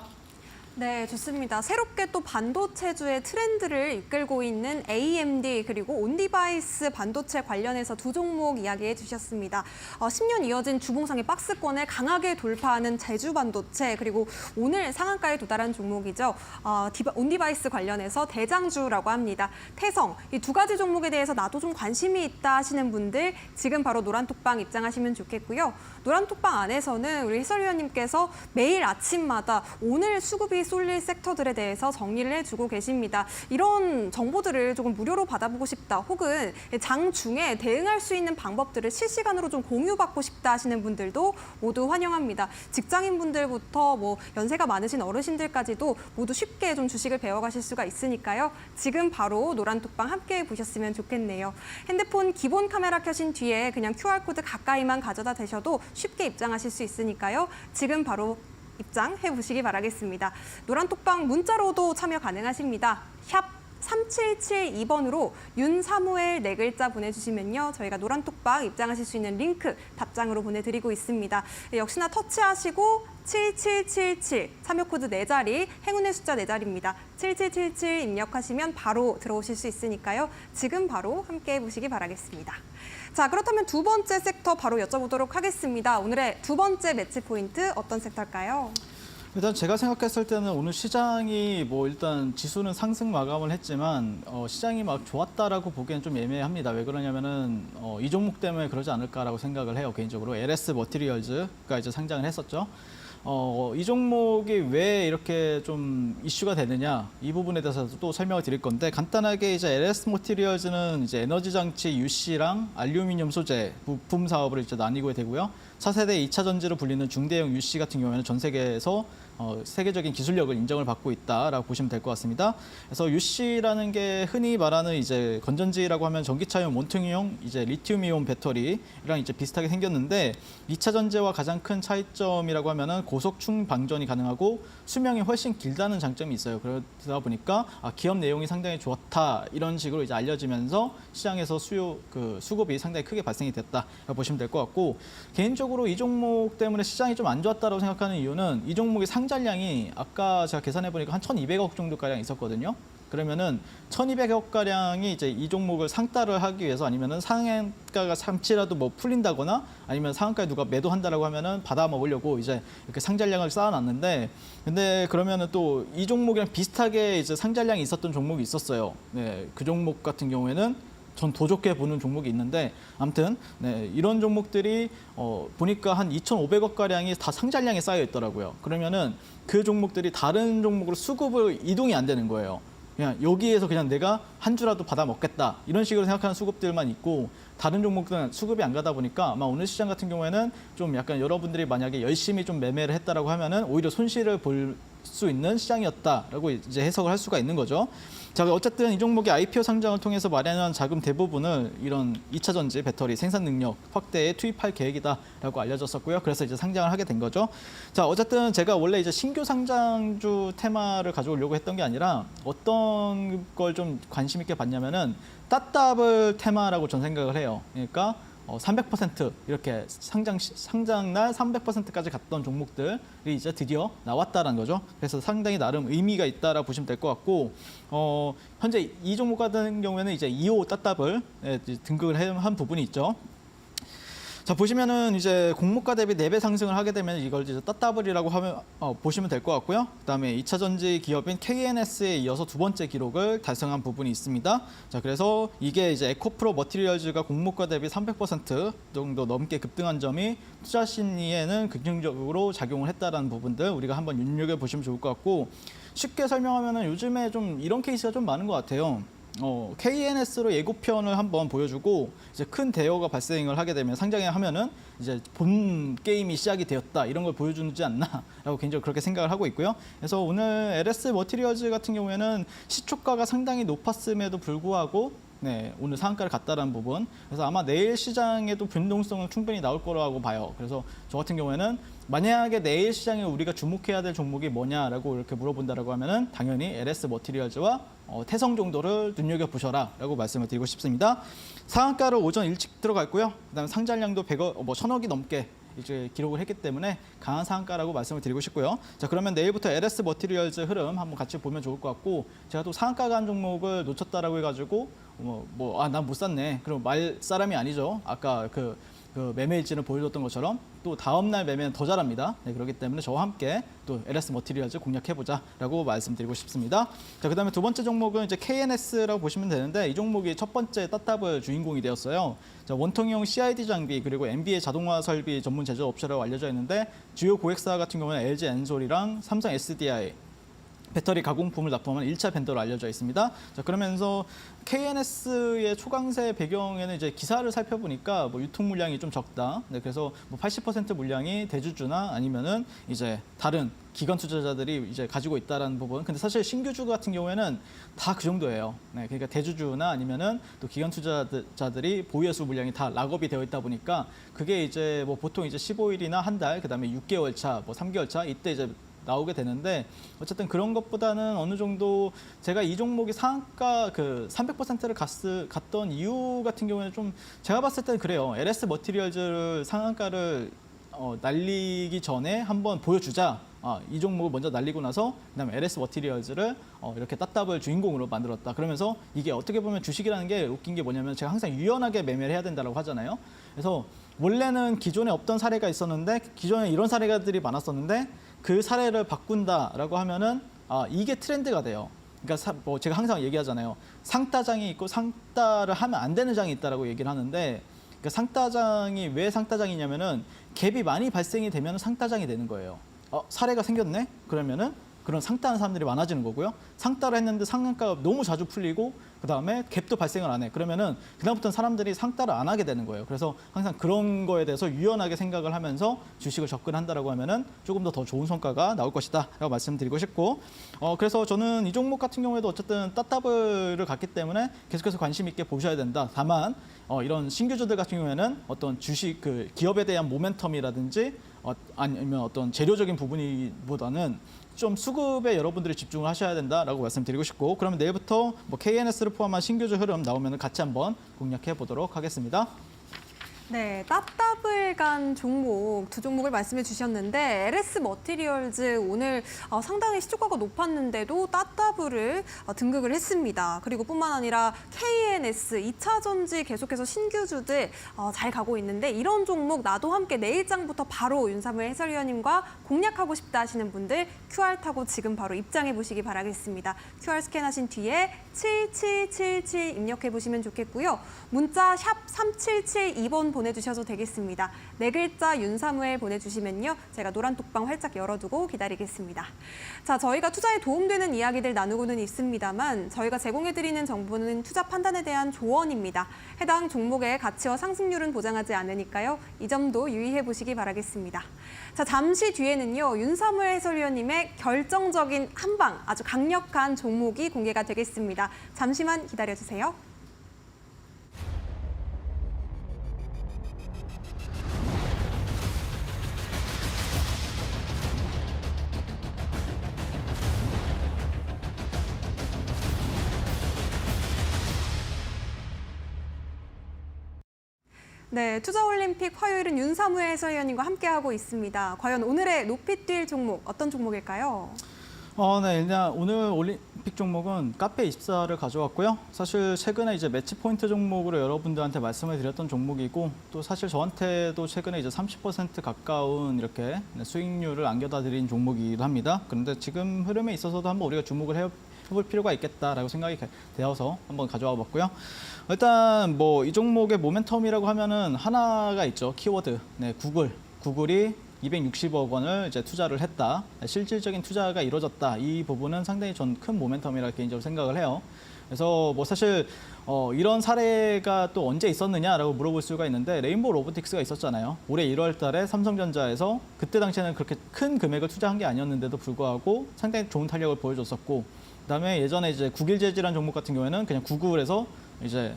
네, 좋습니다. 새롭게 또 반도체주의 트렌드를 이끌고 있는 AMD 그리고 온디바이스 반도체 관련해서 두 종목 이야기해 주셨습니다. 10년 이어진 주봉상의 박스권을 강하게 돌파하는 제주 반도체 그리고 오늘 상한가에 도달한 종목이죠. 온디바이스 관련해서 대장주라고 합니다. 태성, 이 두 가지 종목에 대해서 나도 좀 관심이 있다 하시는 분들 지금 바로 노란톡방 입장하시면 좋겠고요. 노란톡방 안에서는 우리 해설위원님께서 매일 아침마다 오늘 수급이 쏠릴 섹터들에 대해서 정리를 해주고 계십니다. 이런 정보들을 조금 무료로 받아보고 싶다 혹은 장중에 대응할 수 있는 방법들을 실시간으로 좀 공유받고 싶다 하시는 분들도 모두 환영합니다. 직장인분들부터 뭐 연세가 많으신 어르신들까지도 모두 쉽게 좀 주식을 배워가실 수가 있으니까요. 지금 바로 노란톡방 함께 보셨으면 좋겠네요. 핸드폰 기본 카메라 켜신 뒤에 그냥 QR코드 가까이만 가져다 대셔도 쉽게 입장하실 수 있으니까요. 지금 바로 입장해 보시기 바라겠습니다. 노란톡방 문자로도 참여 가능하십니다. 샵 3772번으로 윤사무엘 네 글자 보내주시면요. 저희가 노란톡방 입장하실 수 있는 링크 답장으로 보내드리고 있습니다. 역시나 터치하시고 7777 참여 코드 4자리 행운의 숫자 4자리입니다. 7777 입력하시면 바로 들어오실 수 있으니까요. 지금 바로 함께 해보시기 바라겠습니다. 자, 그렇다면 두 번째 섹터 바로 여쭤보도록 하겠습니다. 오늘의 두 번째 매치 포인트 어떤 섹터일까요? 일단 제가 생각했을 때는 오늘 시장이 뭐 일단 지수는 상승 마감을 했지만 시장이 막 좋았다라고 보기엔 좀 애매합니다. 왜 그러냐면은 이 종목 때문에 그러지 않을까라고 생각을 해요. 개인적으로 LS 머티리얼즈가 이제 상장을 했었죠. 이 종목이 왜 이렇게 좀 이슈가 되느냐 이 부분에 대해서도 또 설명을 드릴 건데 간단하게 이제 LS 머티리얼즈는 이제 에너지 장치 UC랑 알루미늄 소재 부품 사업을 이제 나뉘고 되고요. 차세대 2차 전지로 불리는 중대형 UC 같은 경우에는 전 세계에서 세계적인 기술력을 인정을 받고 있다라고 보시면 될 것 같습니다. 그래서 UC라는 게 흔히 말하는 이제 건전지라고 하면 전기차용 몬팅용 이제 리튬이온 배터리랑 이제 비슷하게 생겼는데 2차 전지와 가장 큰 차이점이라고 하면은 고속 충방전이 가능하고 수명이 훨씬 길다는 장점이 있어요. 그러다 보니까 기업 내용이 상당히 좋다 이런 식으로 이제 알려지면서 시장에서 수급이 상당히 크게 발생이 됐다 보시면 될 것 같고 개인적으로 이 종목 때문에 시장이 좀 안 좋았다고 생각하는 이유는 이 종목의 상장량이 아까 제가 계산해 보니까 한 1,200억 정도가량 있었거든요. 그러면은 1,200억 가량이 이제 이 종목을 상따를 하기 위해서 아니면은 상한가가 잠시라도 뭐 풀린다거나 아니면 상한가에 누가 매도한다라고 하면은 받아 먹으려고 이제 이렇게 상장량을 쌓아놨는데, 근데 그러면은 또 이 종목이랑 비슷하게 이제 상장량이 있었던 종목이 있었어요. 네, 그 종목 같은 경우에는 전 더 좋게 보는 종목이 있는데, 아무튼 네, 이런 종목들이 보니까 한 2,500억 가량이 다 상장량에 쌓여 있더라고요. 그러면은 그 종목들이 다른 종목으로 수급을 이동이 안 되는 거예요. 그냥 여기에서 그냥 내가 한 주라도 받아 먹겠다 이런 식으로 생각하는 수급들만 있고, 다른 종목들은 수급이 안 가다 보니까 아마 오늘 시장 같은 경우에는 좀 약간 여러분들이 만약에 열심히 좀 매매를 했다라고 하면은 오히려 손실을 볼 수 있는 시장이었다라고 이제 해석을 할 수가 있는 거죠. 자, 어쨌든 이 종목이 IPO 상장을 통해서 마련한 자금 대부분을 이런 2차 전지 배터리 생산 능력 확대에 투입할 계획이다라고 알려졌었고요. 그래서 이제 상장을 하게 된 거죠. 자, 어쨌든 제가 원래 이제 신규 상장주 테마를 가져오려고 했던 게 아니라 어떤 걸 좀 관심 있게 봤냐면은 따따블 테마라고 전 생각을 해요. 그러니까 300% 이렇게 상장날 300%까지 갔던 종목들이 이제 드디어 나왔다라는 거죠. 그래서 상당히 나름 의미가 있다라고 보시면 될 것 같고, 현재 이 종목 같은 경우에는 이제 2호 따따블 등극을 한 부분이 있죠. 자, 보시면은 이제 공모가 대비 4배 상승을 하게 되면 이걸 이제 따따블이라고 하면 보시면 될 것 같고요. 그다음에 2차 전지 기업인 KNS에 이어서 두 번째 기록을 달성한 부분이 있습니다. 자, 그래서 이게 이제 에코프로 머티리얼즈가 공모가 대비 300% 정도 넘게 급등한 점이 투자 심리에는 긍정적으로 작용을 했다라는 부분들 우리가 한번 눈여겨 보시면 좋을 것 같고, 쉽게 설명하면은 요즘에 좀 이런 케이스가 좀 많은 것 같아요. KNS로 예고편을 한번 보여주고 이제 큰 대여가 발생을 하게 되면 상장에 하면은 이제 본 게임이 시작이 되었다 이런 걸 보여주지 않나라고 개인적으로 그렇게 생각을 하고 있고요. 그래서 오늘 LS 머티리얼즈 같은 경우에는 시초가가 상당히 높았음에도 불구하고 네, 오늘 상한가를 갔다라는 부분. 그래서 아마 내일 시장에도 변동성은 충분히 나올 거라고 봐요. 그래서 저 같은 경우에는 만약에 내일 시장에 우리가 주목해야 될 종목이 뭐냐라고 이렇게 물어본다라고 하면은 당연히 LS 머티리얼즈와 태성 정도를 눈여겨 보셔라라고 말씀을 드리고 싶습니다. 상한가를 오전 일찍 들어갔고요. 그다음에 상장량도 100억, 1,000억이 넘게 이제 기록을 했기 때문에 강한 상한가라고 말씀을 드리고 싶고요. 자, 그러면 내일부터 LS 머티리얼즈 흐름 한번 같이 보면 좋을 것 같고, 제가 또 상한가 간 종목을 놓쳤다라고 해가지고 난 못 샀네. 그럼 말 사람이 아니죠. 아까 그 매매 일지를 보여줬던 것처럼 또 다음 날 매매는 더 잘합니다. 네, 그렇기 때문에 저와 함께 또 LS 머티리얼즈 공략해보자라고 말씀드리고 싶습니다. 자, 그다음에 두 번째 종목은 이제 KNS라고 보시면 되는데, 이 종목이 첫 번째 따따블 주인공이 되었어요. 자, 원통형 CID 장비 그리고 MBA 자동화 설비 전문 제조업체라고 알려져 있는데, 주요 고객사 같은 경우는 LG 엔솔이랑 삼성 SDI 배터리 가공품을 납품하는 1차 벤더로 알려져 있습니다. 자, 그러면서 KNS의 초강세 배경에는 이제 기사를 살펴보니까 유통 물량이 좀 적다. 네, 그래서 80% 물량이 대주주나 아니면은 이제 다른 기관 투자자들이 이제 가지고 있다라는 부분. 근데 사실 신규주 같은 경우에는 다 그 정도예요. 네, 그러니까 대주주나 아니면은 또 기관 투자자들이 보유해수 물량이 다 락업이 되어 있다 보니까 그게 이제 보통 이제 15일이나 한 달, 그다음에 6개월 차, 3개월 차 이때 이제 나오게 되는데, 어쨌든 그런 것보다는 어느 정도 제가 이 종목이 상한가 300%를 갔던 이유 같은 경우에는 좀 제가 봤을 때는 그래요. LS 머티리얼즈를 상한가를 날리기 전에 한번 보여주자. 이 종목을 먼저 날리고 나서 그다음에 LS 머티리얼즈를 이렇게 따따블 주인공으로 만들었다. 그러면서 이게 어떻게 보면 주식이라는 게 웃긴 게 뭐냐면, 제가 항상 유연하게 매매를 해야 된다고 하잖아요. 그래서 원래는 기존에 없던 사례가 있었는데, 기존에 이런 사례가들이 많았었는데 그 사례를 바꾼다라고 하면은 이게 트렌드가 돼요. 그러니까 제가 항상 얘기하잖아요. 상따장이 있고 상따를 하면 안 되는 장이 있다라고 얘기를 하는데, 그러니까 상따장이 왜 상따장이냐면은 갭이 많이 발생이 되면 상따장이 되는 거예요. 사례가 생겼네? 그러면은 그런 상따하는 사람들이 많아지는 거고요. 상따를 했는데 상한가가 너무 자주 풀리고 그다음에 갭도 발생을 안 해. 그러면은 그다음부터는 사람들이 상따를 안 하게 되는 거예요. 그래서 항상 그런 거에 대해서 유연하게 생각을 하면서 주식을 접근한다라고 하면은 조금 더 좋은 성과가 나올 것이다라고 말씀드리고 싶고, 그래서 저는 이 종목 같은 경우에도 어쨌든 따따블을 갔기 때문에 계속해서 관심 있게 보셔야 된다. 다만 이런 신규주들 같은 경우에는 어떤 주식 기업에 대한 모멘텀이라든지 아니면 어떤 재료적인 부분보다는 좀 수급에 여러분들이 집중을 하셔야 된다라고 말씀드리고 싶고, 그러면 내일부터 KNS를 포함한 신규주 흐름 나오면 같이 한번 공략해 보도록 하겠습니다. 네, 따따블 간 종목 두 종목을 말씀해 주셨는데 LS 머티리얼즈 오늘 상당히 시초가가 높았는데도 따따블을 등극을 했습니다. 그리고 뿐만 아니라 KNS, 2차 전지 계속해서 신규주들 잘 가고 있는데 이런 종목 나도 함께 내일장부터 바로 윤사무엘 해설위원님과 공략하고 싶다 하시는 분들 QR 타고 지금 바로 입장해 보시기 바라겠습니다. QR 스캔하신 뒤에 7777 입력해 보시면 좋겠고요. 문자 샵 3772번 보내주셔도 되겠습니다. 네 글자 윤사무엘 보내주시면요. 제가 노란 톡방 활짝 열어두고 기다리겠습니다. 자, 저희가 투자에 도움되는 이야기들 나누고는 있습니다만 저희가 제공해드리는 정보는 투자 판단에 대한 조언입니다. 해당 종목의 가치와 상승률은 보장하지 않으니까요. 이 점도 유의해 보시기 바라겠습니다. 자, 잠시 뒤에는요. 윤사무엘 해설위원님의 결정적인 한방, 아주 강력한 종목이 공개가 되겠습니다. 잠시만 기다려주세요. 네, 투자올림픽 화요일은 윤사무엘 해설위원님과 함께하고 있습니다. 과연 오늘의 높이 뛸 종목 어떤 종목일까요? 네, 일단 오늘 올림픽 종목은 카페24를 가져왔고요. 사실 최근에 이제 매치 포인트 종목으로 여러분들한테 말씀을 드렸던 종목이고 또 사실 저한테도 최근에 이제 30% 가까운 이렇게 수익률을 안겨다 드린 종목이기도 합니다. 그런데 지금 흐름에 있어서도 한번 우리가 주목을 해볼 필요가 있겠다라고 생각이 되어서 한번 가져와 봤고요. 일단 뭐 이 종목의 모멘텀이라고 하면은 하나가 있죠. 키워드. 네, 구글이 260억 원을 이제 투자를 했다. 실질적인 투자가 이루어졌다. 이 부분은 상당히 전 큰 모멘텀이라 개인적으로 생각을 해요. 그래서 뭐 사실 이런 사례가 또 언제 있었느냐라고 물어볼 수가 있는데 레인보우 로보틱스가 있었잖아요. 올해 1월 달에 삼성전자에서 그때 당시에는 그렇게 큰 금액을 투자한 게 아니었는데도 불구하고 상당히 좋은 탄력을 보여줬었고 그다음에 예전에 이제 구길재질한 종목 같은 경우에는 그냥 구글에서 이제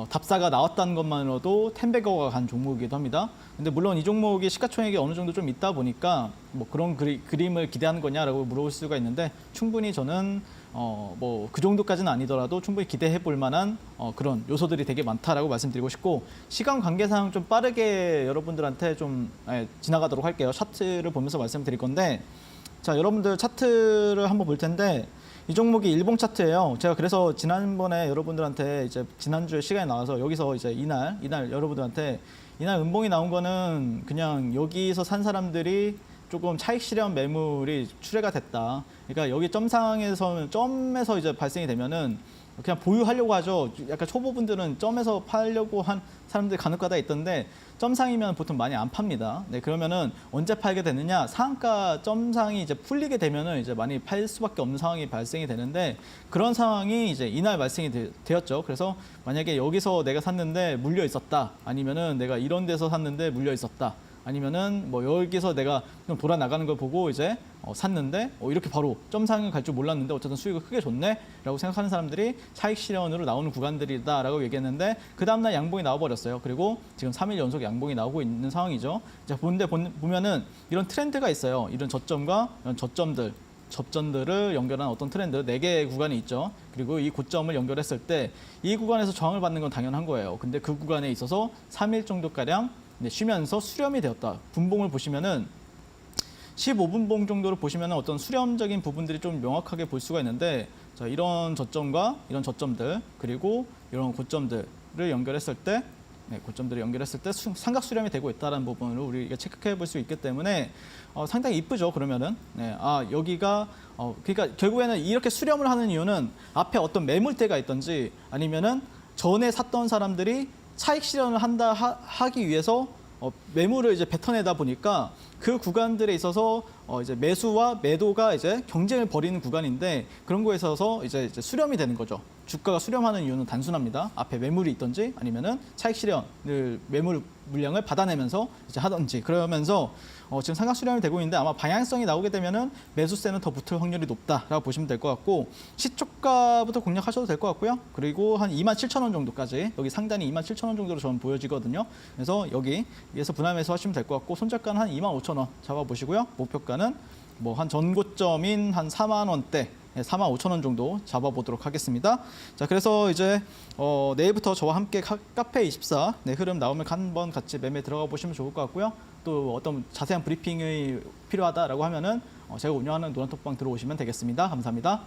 답사가 나왔다는 것만으로도 10백억가 간 종목이기도 합니다. 근데 물론 이 종목이 시가총액이 어느 정도 좀 있다 보니까 뭐 그런 그림을 기대하는 거냐라고 물어볼 수가 있는데 충분히 저는 뭐 그 정도까지는 아니더라도 충분히 기대해 볼 만한 그런 요소들이 되게 많다라고 말씀드리고 싶고 시간 관계상 좀 빠르게 여러분들한테 좀 지나가도록 할게요. 차트를 보면서 말씀드릴 건데 자, 여러분들 차트를 한번 볼 텐데 이 종목이 일봉 차트예요. 제가 그래서 지난번에 여러분들한테 이제 지난주에 시간이 나와서 여기서 이제 이날 여러분들한테 이날 음봉이 나온 거는 그냥 여기서 산 사람들이 조금 차익 실현 매물이 출회가 됐다. 그러니까 여기 점에서 이제 발생이 되면은 그냥 보유하려고 하죠. 약간 초보분들은 점에서 팔려고 한 사람들이 간혹가다 있던데 점상이면 보통 많이 안 팝니다. 네, 그러면은 언제 팔게 되느냐? 상한가 점상이 이제 풀리게 되면은 이제 많이 팔 수밖에 없는 상황이 발생이 되는데 그런 상황이 이제 이날 발생이 되었죠. 그래서 만약에 여기서 내가 샀는데 물려 있었다. 아니면은 내가 이런 데서 샀는데 물려 있었다. 아니면은 뭐 여기서 내가 좀 돌아 나가는 걸 보고 이제 샀는데 이렇게 바로 점상을 갈 줄 몰랐는데 어쨌든 수익을 크게 줬네라고 생각하는 사람들이 차익 실현으로 나오는 구간들이다라고 얘기했는데 그 다음날 양봉이 나와버렸어요. 그리고 지금 3일 연속 양봉이 나오고 있는 상황이죠. 자, 보면은 이런 트렌드가 있어요. 이런 저점과 이런 접전들을 연결한 어떤 트렌드 4개의 구간이 있죠. 그리고 이 고점을 연결했을 때 이 구간에서 저항을 받는 건 당연한 거예요. 근데 그 구간에 있어서 3일 정도가량 쉬면서 수렴이 되었다. 분봉을 보시면은 15분봉 정도로 보시면은 어떤 수렴적인 부분들이 좀 명확하게 볼 수가 있는데 자, 이런 저점과 이런 저점들 그리고 이런 고점들을 연결했을 때 삼각 수렴이 되고 있다는 부분을 우리가 체크해 볼 수 있기 때문에 상당히 이쁘죠. 그러면은 여기가 그러니까 결국에는 이렇게 수렴을 하는 이유는 앞에 어떤 매물대가 있든지 아니면은 전에 샀던 사람들이 차익 실현을 하기 위해서 매물을 이제 뱉어내다 보니까 그 구간들에 있어서 이제 매수와 매도가 이제 경쟁을 벌이는 구간인데 그런 거에 있어서 이제 수렴이 되는 거죠. 주가가 수렴하는 이유는 단순합니다. 앞에 매물이 있든지 아니면은 차익 실현을 매물 물량을 받아내면서 이제 하든지 그러면서 지금 삼각 수렴이 되고 있는데 아마 방향성이 나오게 되면은 매수세는 더 붙을 확률이 높다라고 보시면 될 것 같고 시초가부터 공략하셔도 될 것 같고요. 그리고 한 27,000원 정도까지 여기 상단이 27,000원 정도로 저는 보여지거든요. 그래서 여기에서 분할매수 하시면 될 것 같고 손절가는 한 25,000원 잡아보시고요. 목표가는 뭐 한 전고점인 한 4만 원대 45,000원 정도 잡아보도록 하겠습니다. 자, 그래서 이제 내일부터 저와 함께 카페24 흐름 나오면 한번 같이 매매 들어가 보시면 좋을 것 같고요. 또 어떤 자세한 브리핑이 필요하다라고 하면은 제가 운영하는 노란톡방 들어오시면 되겠습니다. 감사합니다.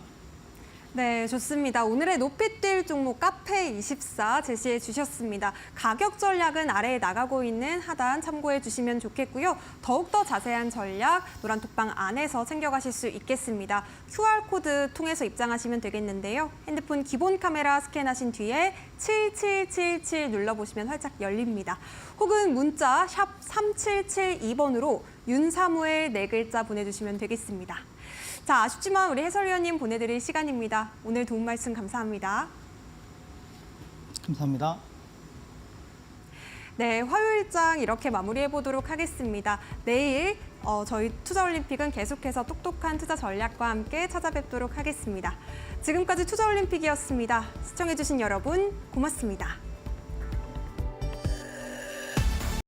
네, 좋습니다. 오늘의 높이 뛸 종목 카페24 제시해 주셨습니다. 가격 전략은 아래에 나가고 있는 하단 참고해 주시면 좋겠고요. 더욱더 자세한 전략 노란톡방 안에서 챙겨가실 수 있겠습니다. QR코드 통해서 입장하시면 되겠는데요. 핸드폰 기본 카메라 스캔하신 뒤에 7777 눌러보시면 활짝 열립니다. 혹은 문자 샵 3772번으로 윤사무엘 4글자 보내주시면 되겠습니다. 자, 아쉽지만 우리 해설위원님 보내드릴 시간입니다. 오늘 도움 말씀 감사합니다. 감사합니다. 네, 화요일장 이렇게 마무리해 보도록 하겠습니다. 내일 저희 투자올림픽은 계속해서 똑똑한 투자 전략과 함께 찾아뵙도록 하겠습니다. 지금까지 투자올림픽이었습니다. 시청해주신 여러분 고맙습니다.